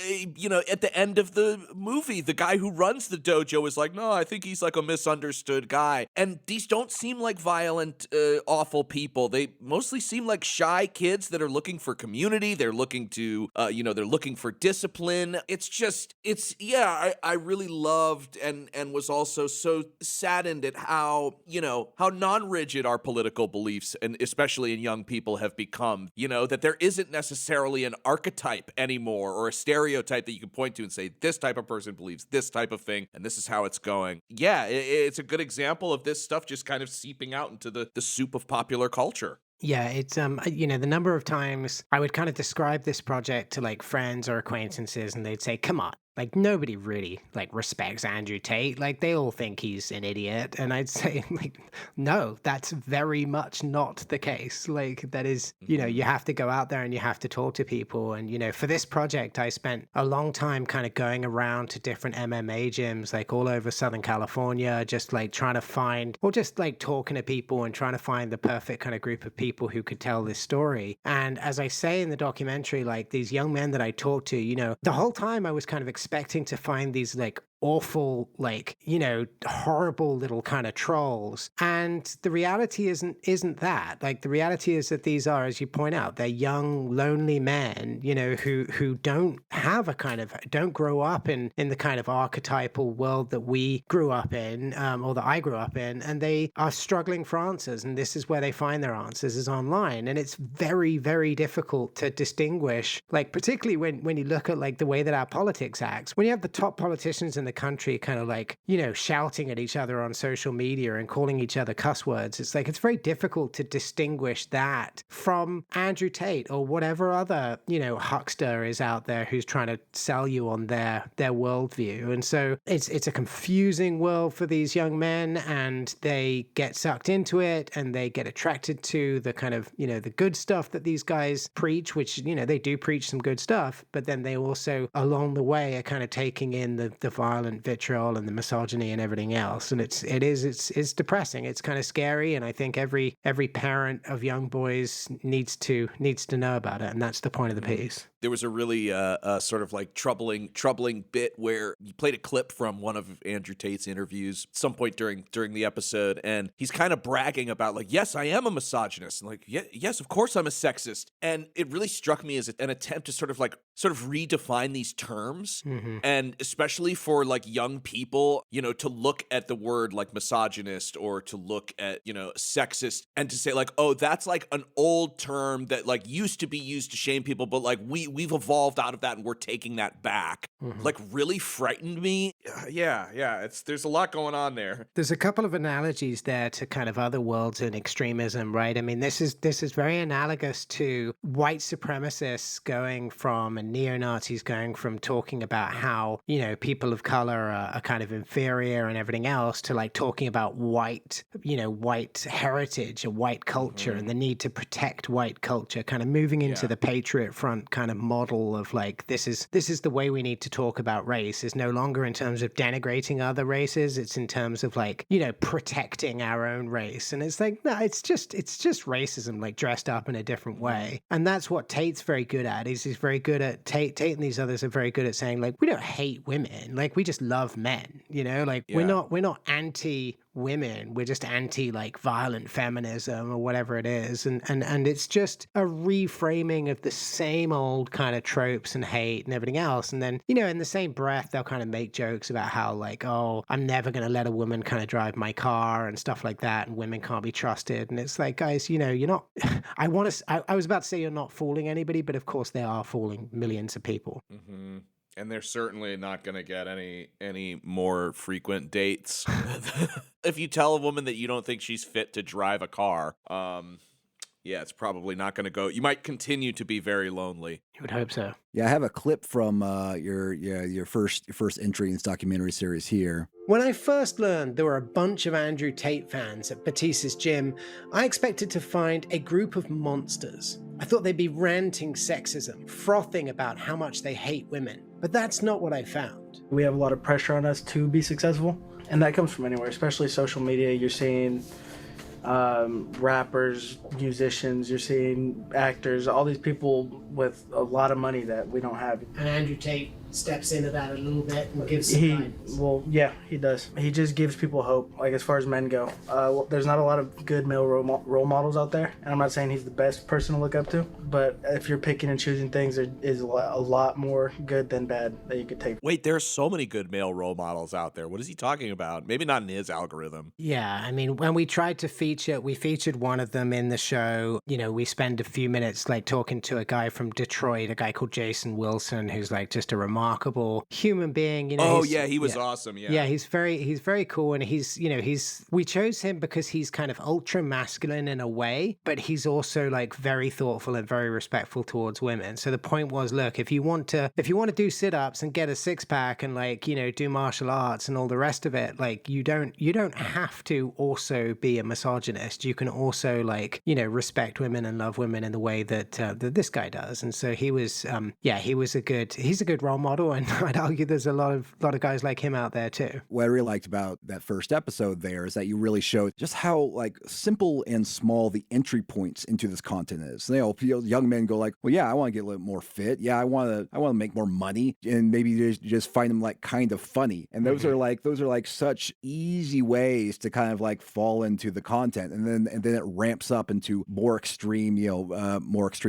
at the end of the movie, the guy who runs the dojo is like, no, I think he's like a misunderstood guy. And these don't seem like violent, awful people. They mostly seem like shy kids that are looking for community. They're looking to, they're looking for discipline. I really loved and was also so saddened at how non-rigid our political beliefs, and especially in young people, have become, that there isn't necessarily an archetype anymore or a stereotype that you can point to and say, this type of person believes this type of thing, and this is how it's going. Yeah, it's a good example of this stuff just kind of seeping out into the soup of popular culture. Yeah, it's the number of times I would kind of describe this project to like friends or acquaintances, and they'd say, "Come on, like nobody really like respects Andrew Tate. Like they all think he's an idiot." And I'd say, like, no, that's very much not the case. Like that is, you have to go out there and you have to talk to people. And for this project, I spent a long time kind of going around to different MMA gyms, like all over Southern California, just like trying to find, or just like talking to people and trying to find the perfect kind of group of people who could tell this story. And as I say in the documentary, like these young men that I talked to, the whole time I was kind of expecting to find these like awful, like, horrible little kind of trolls. And the reality isn't that. Like the reality is that these are, as you point out, they're young, lonely men, who don't have don't grow up in the kind of archetypal world that we grew up in, or that I grew up in, and they are struggling for answers. And this is where they find their answers, is online. And it's very, very difficult to distinguish, like particularly when you look at like the way that our politics acts, when you have the top politicians in the country kind of like, shouting at each other on social media and calling each other cuss words. It's like, it's very difficult to distinguish that from Andrew Tate or whatever other, huckster is out there who's trying to sell you on their worldview. And so it's a confusing world for these young men, and they get sucked into it and they get attracted to the kind of, the good stuff that these guys preach, which, they do preach some good stuff, but then they also along the way are kind of taking in the violent vitriol and the misogyny and everything else. And it's depressing. It's kind of scary. And I think every parent of young boys needs to know about it. And that's the point of the piece. There was a really sort of like troubling bit where you played a clip from one of Andrew Tate's interviews at some point during the episode, and he's kind of bragging about like, yes, I am a misogynist, and like, yes, of course I'm a sexist. And it really struck me as an attempt to sort of redefine these terms, and especially for like young people, to look at the word like misogynist or to look at, sexist and to say like, oh, that's like an old term that like used to be used to shame people, but like we've evolved out of that and we're taking that back. Like really frightened me. Yeah. There's a lot going on there. There's a couple of analogies there to kind of other worlds in extremism, right? I mean, this is very analogous to white supremacists going from, and neo-Nazis going from talking about how, people of color are kind of inferior and everything else, to like talking about white heritage and white culture and the need to protect white culture, kind of moving into the Patriot Front kind of model of like, this is the way we need to talk about race, is no longer in terms of denigrating other races. It's in terms of like, protecting our own race. And it's like, no, it's just racism, like dressed up in a different way. And that's what Tate's very good at. He's very good at Tate and these others are very good at saying like, we don't hate women. Like we just love men, we're not anti women, we're just anti like violent feminism or whatever it is, and it's just a reframing of the same old kind of tropes and hate and everything else. And then in the same breath they'll kind of make jokes about how like, oh, I'm never going to let a woman kind of drive my car and stuff like that, and women can't be trusted. And it's like, guys, you're not I was about to say you're not fooling anybody, but of course they are fooling millions of people. And they're certainly not going to get any more frequent dates. If you tell a woman that you don't think she's fit to drive a car, Yeah, it's probably not going to go. You might continue to be very lonely. You would hope so. Yeah, I have a clip from your first entry in this documentary series here. When I first learned there were a bunch of Andrew Tate fans at Batisse's gym, I expected to find a group of monsters. I thought they'd be ranting sexism, frothing about how much they hate women. But that's not what I found. We have a lot of pressure on us to be successful, and that comes from anywhere, especially social media. You're seeing rappers, musicians, you're seeing actors, all these people with a lot of money that we don't have. And Andrew Tate steps into that a little bit and gives some guidance. Well, yeah, he does. He just gives people hope, like as far as men go. There's not a lot of good male role models out there, and I'm not saying he's the best person to look up to, but if you're picking and choosing things, there is a lot more good than bad that you could take. Wait, there's so many good male role models out there. What is he talking about? Maybe not in his algorithm. Yeah, I mean, when we tried to we featured one of them in the show. You know, we spend a few minutes like talking to a guy from Detroit, a guy called Jason Wilson, who's like just a remarkable human being. You know, he was awesome. Yeah, he's very cool, and we chose him because he's kind of ultra masculine in a way, but he's also like very thoughtful and very respectful towards women. So the point was, look, if you want to do sit-ups and get a six-pack and like, you know, do martial arts and all the rest of it, like you don't have to also be a misogynist. You can also like, you know, respect women and love women in the way that this guy does. And so he was he's a good role model, and I'd argue there's a lot of guys like him out there too. What I really liked about that first episode there is that you really showed just how like simple and small the entry points into this content is. You know, young men go like, well, yeah, I want to get a little more fit. Yeah, I want to make more money, and maybe you just find them like kind of funny. And those are like such easy ways to kind of like fall into the content, and then it ramps up into more extreme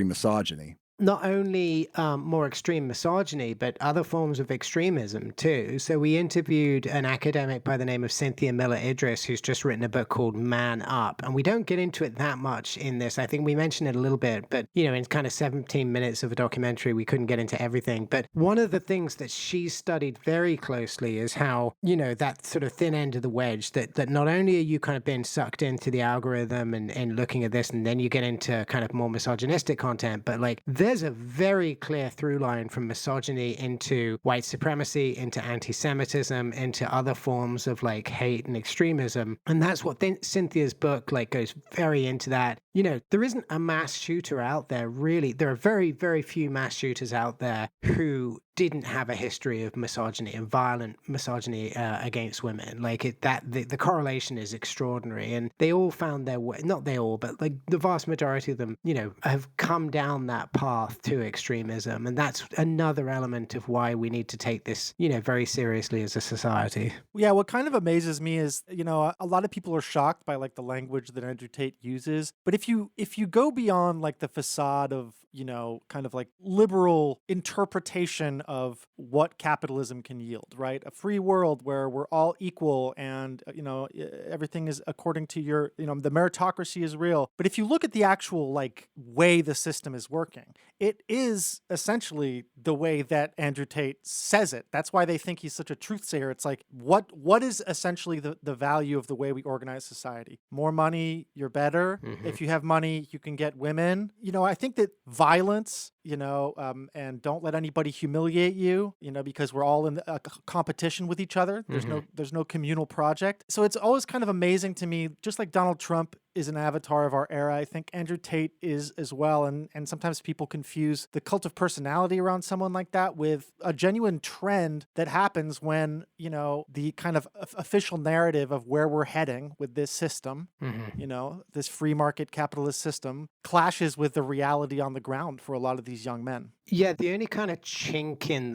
misogyny. Not only more extreme misogyny, but other forms of extremism too. So we interviewed an academic by the name of Cynthia Miller Idris, who's just written a book called Man Up. And we don't get into it that much in this. I think we mentioned it a little bit, but, you know, in kind of 17 minutes of a documentary, we couldn't get into everything. But one of the things that she studied very closely is how, you know, that sort of thin end of the wedge, that not only are you kind of being sucked into the algorithm and looking at this, and then you get into kind of more misogynistic content, but like there's a very clear through line from misogyny into white supremacy, into anti-Semitism, into other forms of like hate and extremism. And that's what Cynthia's book like goes very into that. You know, there isn't a mass shooter out there, really. There are very, very few mass shooters out there who didn't have a history of misogyny and violent misogyny against women. Like the correlation is extraordinary, and they all found their way. Not they all, but like the vast majority of them, you know, have come down that path to extremism, and that's another element of why we need to take this, you know, very seriously as a society. Yeah, what kind of amazes me is, you know, a lot of people are shocked by like the language that Andrew Tate uses, but if you go beyond like the facade of, you know, kind of like liberal interpretation of what capitalism can yield, right? A free world where we're all equal and, you know, everything is according to your, you know, the meritocracy is real. But if you look at the actual like way the system is working, it is essentially the way that Andrew Tate says it. That's why they think he's such a truth sayer. It's like, what is essentially the value of the way we organize society? More money, you're better. Mm-hmm. If you have money, you can get women. You know, I think that violence, you know, and don't let anybody humiliate you, you know, because we're all in a competition with each other. There's no communal project. So it's always kind of amazing to me, just like Donald Trump is an avatar of our era, I think Andrew Tate is as well. And sometimes people confuse the cult of personality around someone like that with a genuine trend that happens when, you know, the kind of official narrative of where we're heading with this system, you know, this free market capitalist system clashes with the reality on the ground for a lot of these young men. Yeah, the only kind of chink in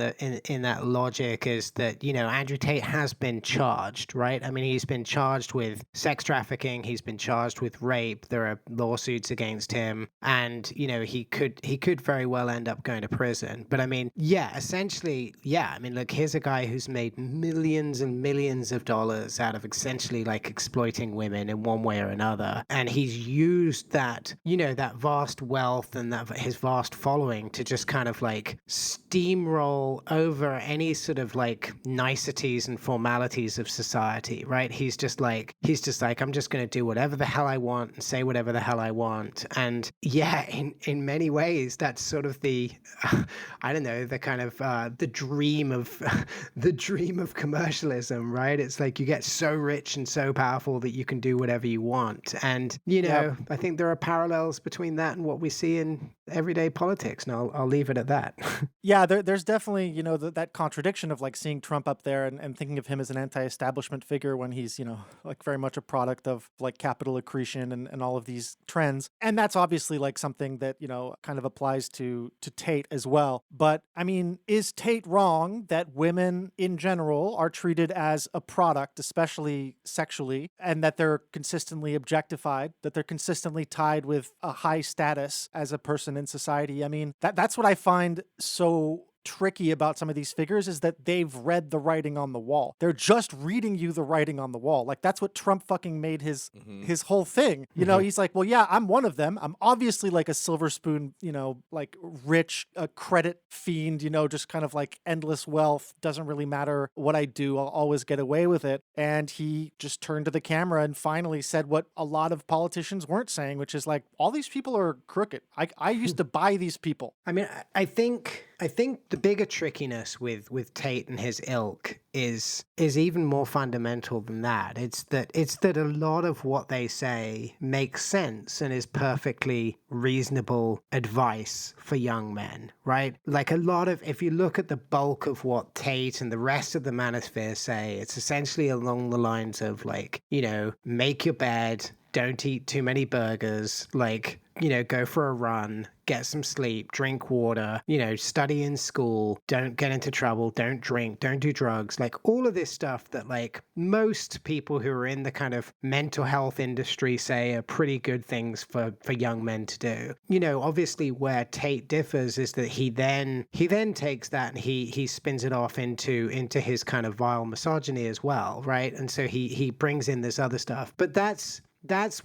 that logic is that, you know, Andrew Tate has been charged, right? I mean, he's been charged with sex trafficking, he's been charged with rape, there are lawsuits against him, and, you know, he could very well end up going to prison. But I mean, yeah, essentially, yeah, I mean, look, here's a guy who's made millions and millions of dollars out of essentially like exploiting women in one way or another, and he's used that, you know, that vast wealth and that his vast following to just kind kind of like steamroll over any sort of like niceties and formalities of society, right? He's just like, I'm just going to do whatever the hell I want and say whatever the hell I want. And yeah, in many ways, that's sort of the, I don't know, the kind of the dream of the dream of commercialism, right? It's like you get so rich and so powerful that you can do whatever you want. And, you know, I think there are parallels between that and what we see in everyday politics. And I'll leave it at that. Yeah, there's definitely, you know, that contradiction of like seeing Trump up there and thinking of him as an anti-establishment figure when he's, you know, like very much a product of like capital accretion and all of these trends. And that's obviously like something that, you know, kind of applies to Tate as well. But I mean, is Tate wrong that women in general are treated as a product, especially sexually, and that they're consistently objectified, that they're consistently tied with a high status as a person in society? I mean, that's what I find so tricky about some of these figures, is that they've read the writing on the wall. They're just reading you the writing on the wall. Like that's what Trump fucking made his whole thing. You know, he's like, well, yeah, I'm one of them. I'm obviously like a silver spoon, you know, like rich, credit fiend, you know, just kind of like endless wealth. Doesn't really matter what I do. I'll always get away with it. And he just turned to the camera and finally said what a lot of politicians weren't saying, which is like, all these people are crooked. I used to buy these people. I mean, I think the bigger trickiness with Tate and his ilk is even more fundamental than that. It's that a lot of what they say makes sense and is perfectly reasonable advice for young men, right? Like a lot of, if you look at the bulk of what Tate and the rest of the manosphere say, it's essentially along the lines of like, you know, make your bed, don't eat too many burgers, like, you know, go for a run, get some sleep, drink water, you know, study in school, don't get into trouble, don't drink, don't do drugs, like all of this stuff that like most people who are in the kind of mental health industry say are pretty good things for young men to do. You know, obviously where Tate differs is that he then takes that and he spins it off into his kind of vile misogyny as well, right? And so he brings in this other stuff. But that's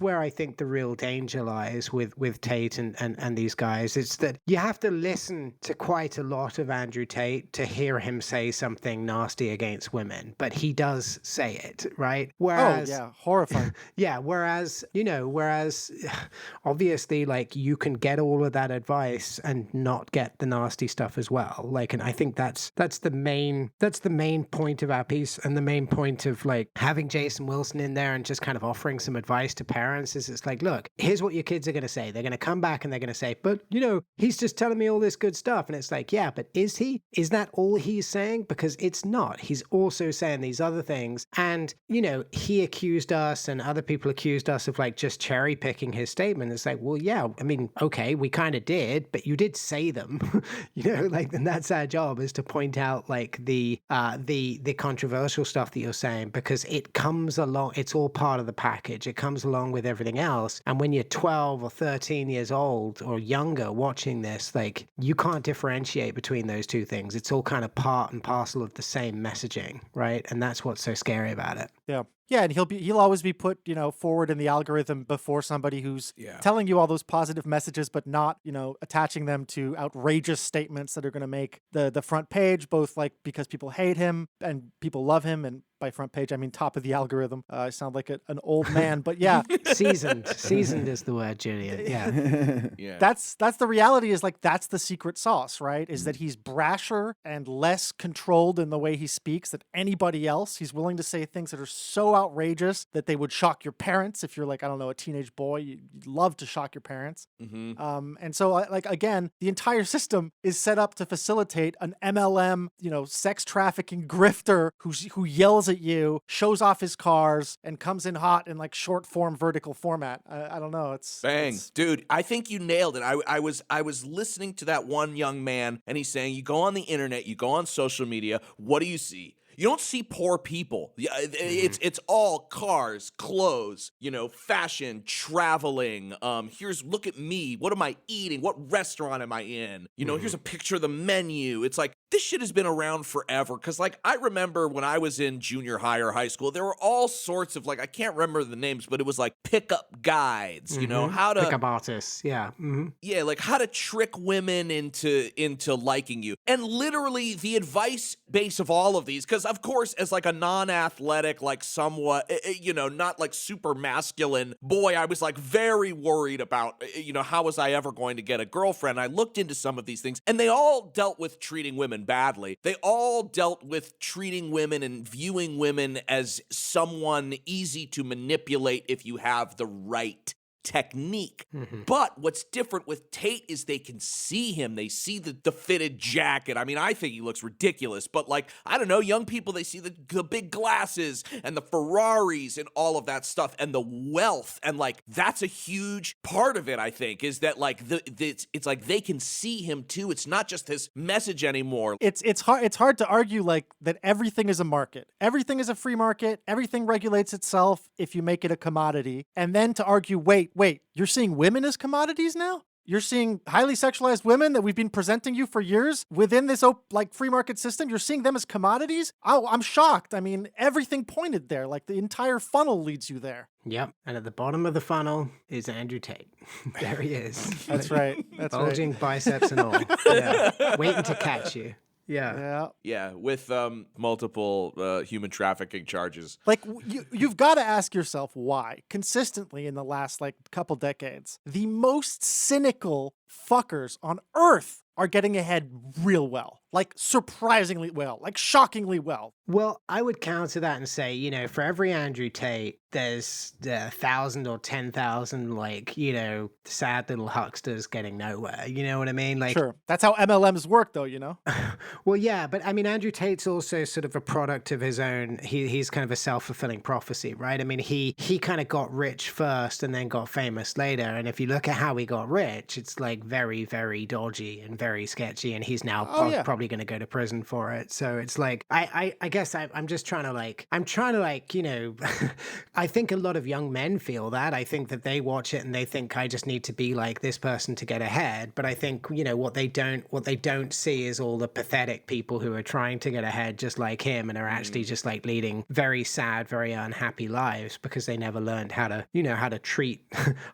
where I think the real danger lies with Tate and these guys. It's that you have to listen to quite a lot of Andrew Tate to hear him say something nasty against women, but he does say it, right? Whereas, oh, yeah, horrifying. Yeah, whereas obviously, like, you can get all of that advice and not get the nasty stuff as well. Like, and I think that's the main point of our piece, and the main point of like having Jason Wilson in there and just kind of offering some advice to parents is, it's like, look, here's what your kids are going to say. They're going to come back and they're going to say, but you know, he's just telling me all this good stuff. And it's like, yeah, but is he? Is that all he's saying? Because it's not. He's also saying these other things. And, you know, he accused us and other people accused us of like just cherry picking his statement. It's like, well, yeah, I mean, okay, we kind of did, but you did say them, you know, like, and that's our job, is to point out like the controversial stuff that you're saying, because it comes along, it's all part of the package. It comes along with everything else. And when you're 12 or 13 years old or younger watching this, like, you can't differentiate between those two things. It's all kind of part and parcel of the same messaging, right? And that's what's so scary about it. Yeah. Yeah, and he'll always be put, you know, forward in the algorithm before somebody who's telling you all those positive messages, but not, you know, attaching them to outrageous statements that are going to make the front page, both like because people hate him and people love him, and by front page I mean top of the algorithm. I sound like an old man, but yeah, seasoned is the word, Julian. Yeah, yeah. That's the reality. Is like, that's the secret sauce, right? Is that he's brasher and less controlled in the way he speaks than anybody else. He's willing to say things that are so outrageous that they would shock your parents. If you're like, I don't know, a teenage boy, you'd love to shock your parents. And so like, again, the entire system is set up to facilitate an MLM, you know, sex trafficking grifter who yells at you, shows off his cars, and comes in hot in like short form vertical format. I don't know. Bang. Dude, I think you nailed it. I was listening to that one young man, and he's saying, you go on the internet, you go on social media, what do you see? You don't see poor people. It's all cars, clothes, fashion, traveling. Look at me. What am I eating? What restaurant am I in? Here's a picture of the menu. It's like, this shit has been around forever. Cause like, I remember when I was in junior high or high school, there were all sorts of like, I can't remember the names, but it was like pickup guides, how to pickup artists. Yeah. Yeah, like how to trick women into liking you. And literally the advice base of all of these, because of course, as like a non-athletic, like somewhat, not like super masculine boy, I was like very worried about, how was I ever going to get a girlfriend? I looked into some of these things and they all dealt with treating women badly. They all dealt with treating women and viewing women as someone easy to manipulate if you have the right technique. But what's different with Tate is they can see him. They see the fitted jacket. I mean, I think he looks ridiculous, but like, I don't know, young people, they see the big glasses and the Ferraris and all of that stuff and the wealth. And like, that's a huge part of it, I think, is that like, it's like they can see him too. It's not just his message anymore. It's hard to argue like that everything is a market. Everything is a free market. Everything regulates itself if you make it a commodity. And then to argue, wait, you're seeing women as commodities now? You're seeing highly sexualized women that we've been presenting you for years within this free market system. You're seeing them as commodities? Oh, I'm shocked. I mean, everything pointed there. Like the entire funnel leads you there. Yep. And at the bottom of the funnel is Andrew Tate. There he is. That's right. That's bulging right. biceps and all. Yeah. Waiting to catch you. Yeah, with multiple human trafficking charges. Like, you've got to ask yourself why, consistently in the last, couple decades, the most cynical fuckers on Earth are getting ahead real well. Like, surprisingly well. Like, shockingly well. Well, I would counter that and say, for every Andrew Tate, there's 1,000 or 10,000, sad little hucksters getting nowhere. You know what I mean? Like, sure. That's how MLMs work, though, Well, yeah, but I mean, Andrew Tate's also sort of a product of his own. He's kind of a self-fulfilling prophecy, right? I mean, he kind of got rich first and then got famous later. And if you look at how he got rich, it's like very, very dodgy and very sketchy. And he's now probably going to go to prison for it. So it's like, I guess I'm just trying to I think a lot of young men feel that. I think that they watch it and they think I just need to be like this person to get ahead. But I think, what they don't see is all the pathetic people who are trying to get ahead just like him and are actually just like leading very sad, very unhappy lives because they never learned how to treat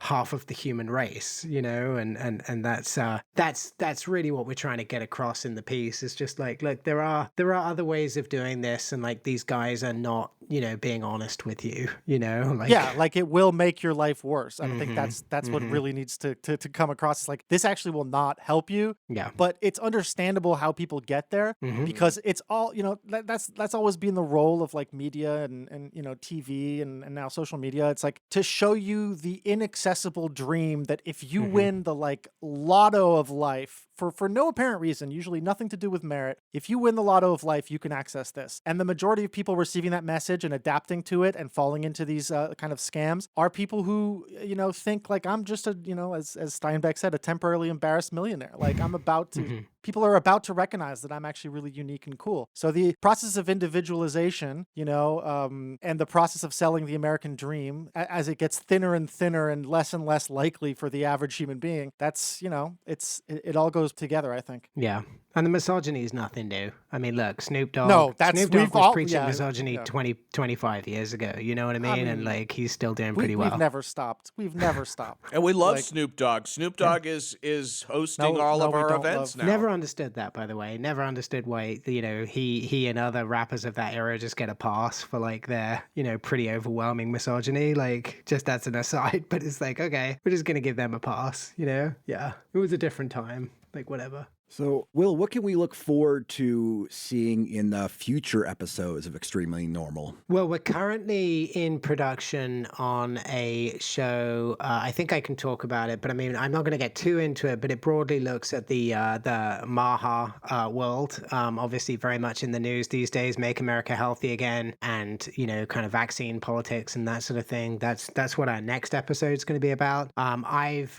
half of the human race, and that's really what we're trying to get across in the piece. Is just like, look, there are other ways of doing this, and like these guys are not, being honest with you, like it will make your life worse. I think that's what really needs to come across. It's like, this actually will not help you. Yeah. But it's understandable how people get there because it's all, that's always been the role of like media and TV and now social media. It's like to show you the inaccessible dream that if you win the like lotto of life for no apparent reason, usually nothing to do with merit, if you win the lotto of life, you can access this. And the majority of people receiving that message and adapting to it and falling into these kind of scams are people who, think like, I'm just as Steinbeck said, a temporarily embarrassed millionaire. Like I'm about to, people are about to recognize that I'm actually really unique and cool. So the process of individualization, and the process of selling the American dream as it gets thinner and thinner and less likely for the average human being, that's, it all goes together, I think. Yeah. And the misogyny is nothing new. I mean, look, Snoop Dogg was preaching misogyny 25 years ago. You know what I mean? And like, he's still doing pretty well. We've never stopped. And we love Snoop Dogg. Snoop Dogg is hosting all of our events now. Never understood that, by the way. Never understood why, he and other rappers of that era just get a pass for like their, pretty overwhelming misogyny. Like, just that's an aside. But it's like, okay, we're just going to give them a pass, Yeah. It was a different time. Like, whatever. So, Will, what can we look forward to seeing in the future episodes of Extremely Normal? Well, we're currently in production on a show. I think I can talk about it, but I mean, I'm not going to get too into it, but it broadly looks at the Maha world. Obviously, very much in the news these days, Make America Healthy Again, and, kind of vaccine politics and that sort of thing. That's what our next episode is going to be about. We've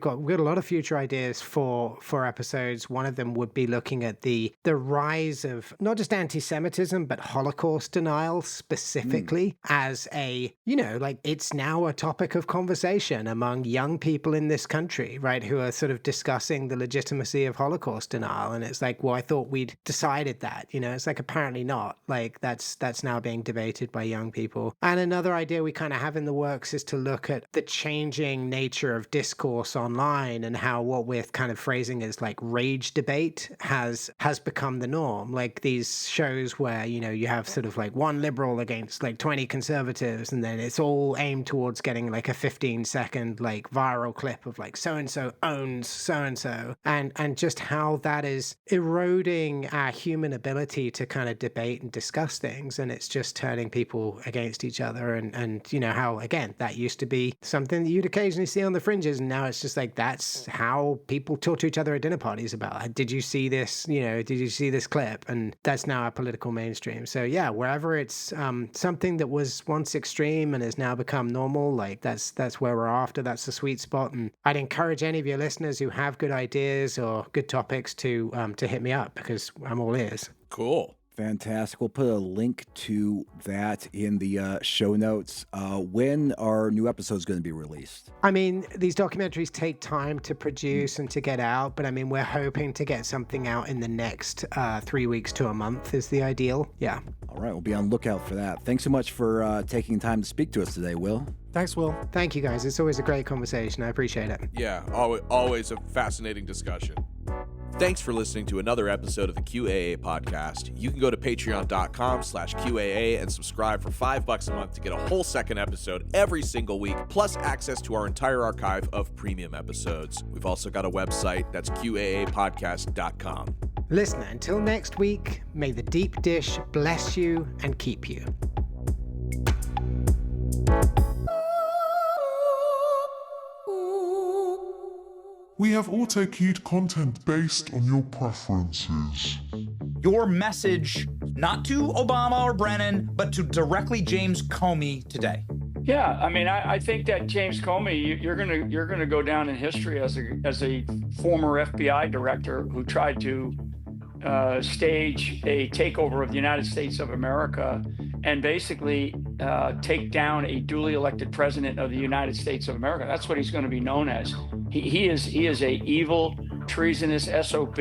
got a lot of future ideas 4 episodes. One of them would be looking at the rise of not just anti-Semitism, but Holocaust denial specifically as a, like it's now a topic of conversation among young people in this country, right, who are sort of discussing the legitimacy of Holocaust denial. And it's like, well, I thought we'd decided that, it's like apparently not. Like that's now being debated by young people. And another idea we kind of have in the works is to look at the changing nature of discourse online and how what we're kind of phrasing as like rage debate has become the norm. Like these shows where, you have sort of like one liberal against like 20 conservatives, and then it's all aimed towards getting like a 15-second like viral clip of like so-and-so owns so-and-so, and just how that is eroding our human ability to kind of debate and discuss things, and it's just turning people against each other, and how, again, that used to be something that you'd occasionally see on the fringes, and now it's just like that's how people talk to each other at dinner parties about, did you see this, did you see this clip? And that's now our political mainstream. So yeah, wherever it's something that was once extreme and has now become normal, like that's where we're after, that's the sweet spot. And I'd encourage any of your listeners who have good ideas or good topics to hit me up, because I'm all ears. Cool. Fantastic. We'll put a link to that in the show notes. When are new episodes going to be released? I mean, these documentaries take time to produce and to get out, but I mean, we're hoping to get something out in the next 3 weeks to a month is the ideal. Yeah. All right. We'll be on lookout for that. Thanks so much for taking time to speak to us today, Will. Thanks, Will. Thank you, guys. It's always a great conversation. I appreciate it. Yeah, always a fascinating discussion. Thanks for listening to another episode of the QAA podcast. You can go to patreon.com/QAA and subscribe for $5 a month to get a whole second episode every single week, plus access to our entire archive of premium episodes. We've also got a website, that's QAApodcast.com. Listener, until next week, may the deep dish bless you and keep you. We have auto-cued content based on your preferences. Your message, not to Obama or Brennan, but to directly James Comey today. Yeah, I mean, I think that James Comey, you're gonna go down in history as a former FBI director who tried to stage a takeover of the United States of America and basically take down a duly elected president of the United States of America. That's what he's going to be known as. He is a evil, treasonous SOB,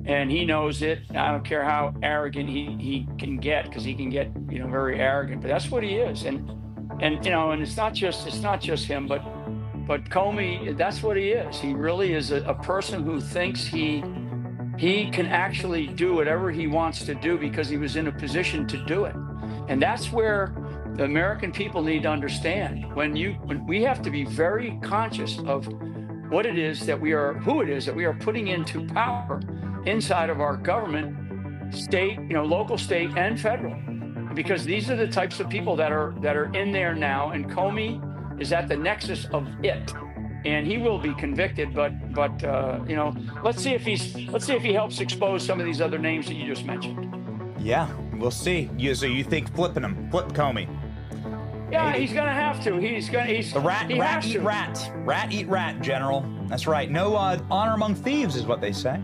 and he knows it. I don't care how arrogant he can get, because he can get very arrogant. But that's what he is, and it's not just him, but Comey. That's what he is. He really is a person who thinks he can actually do whatever he wants to do because he was in a position to do it. And that's where the American people need to understand. When we have to be very conscious of who it is that we are putting into power inside of our government, state, local, state, and federal, because these are the types of people that are in there now. And Comey is at the nexus of it. And he will be convicted, but let's see if he helps expose some of these other names that you just mentioned. Yeah, we'll see. So you think flip Comey? Yeah, Maybe. He's gonna have to. The rat eat rat, General. That's right. No honor among thieves is what they say.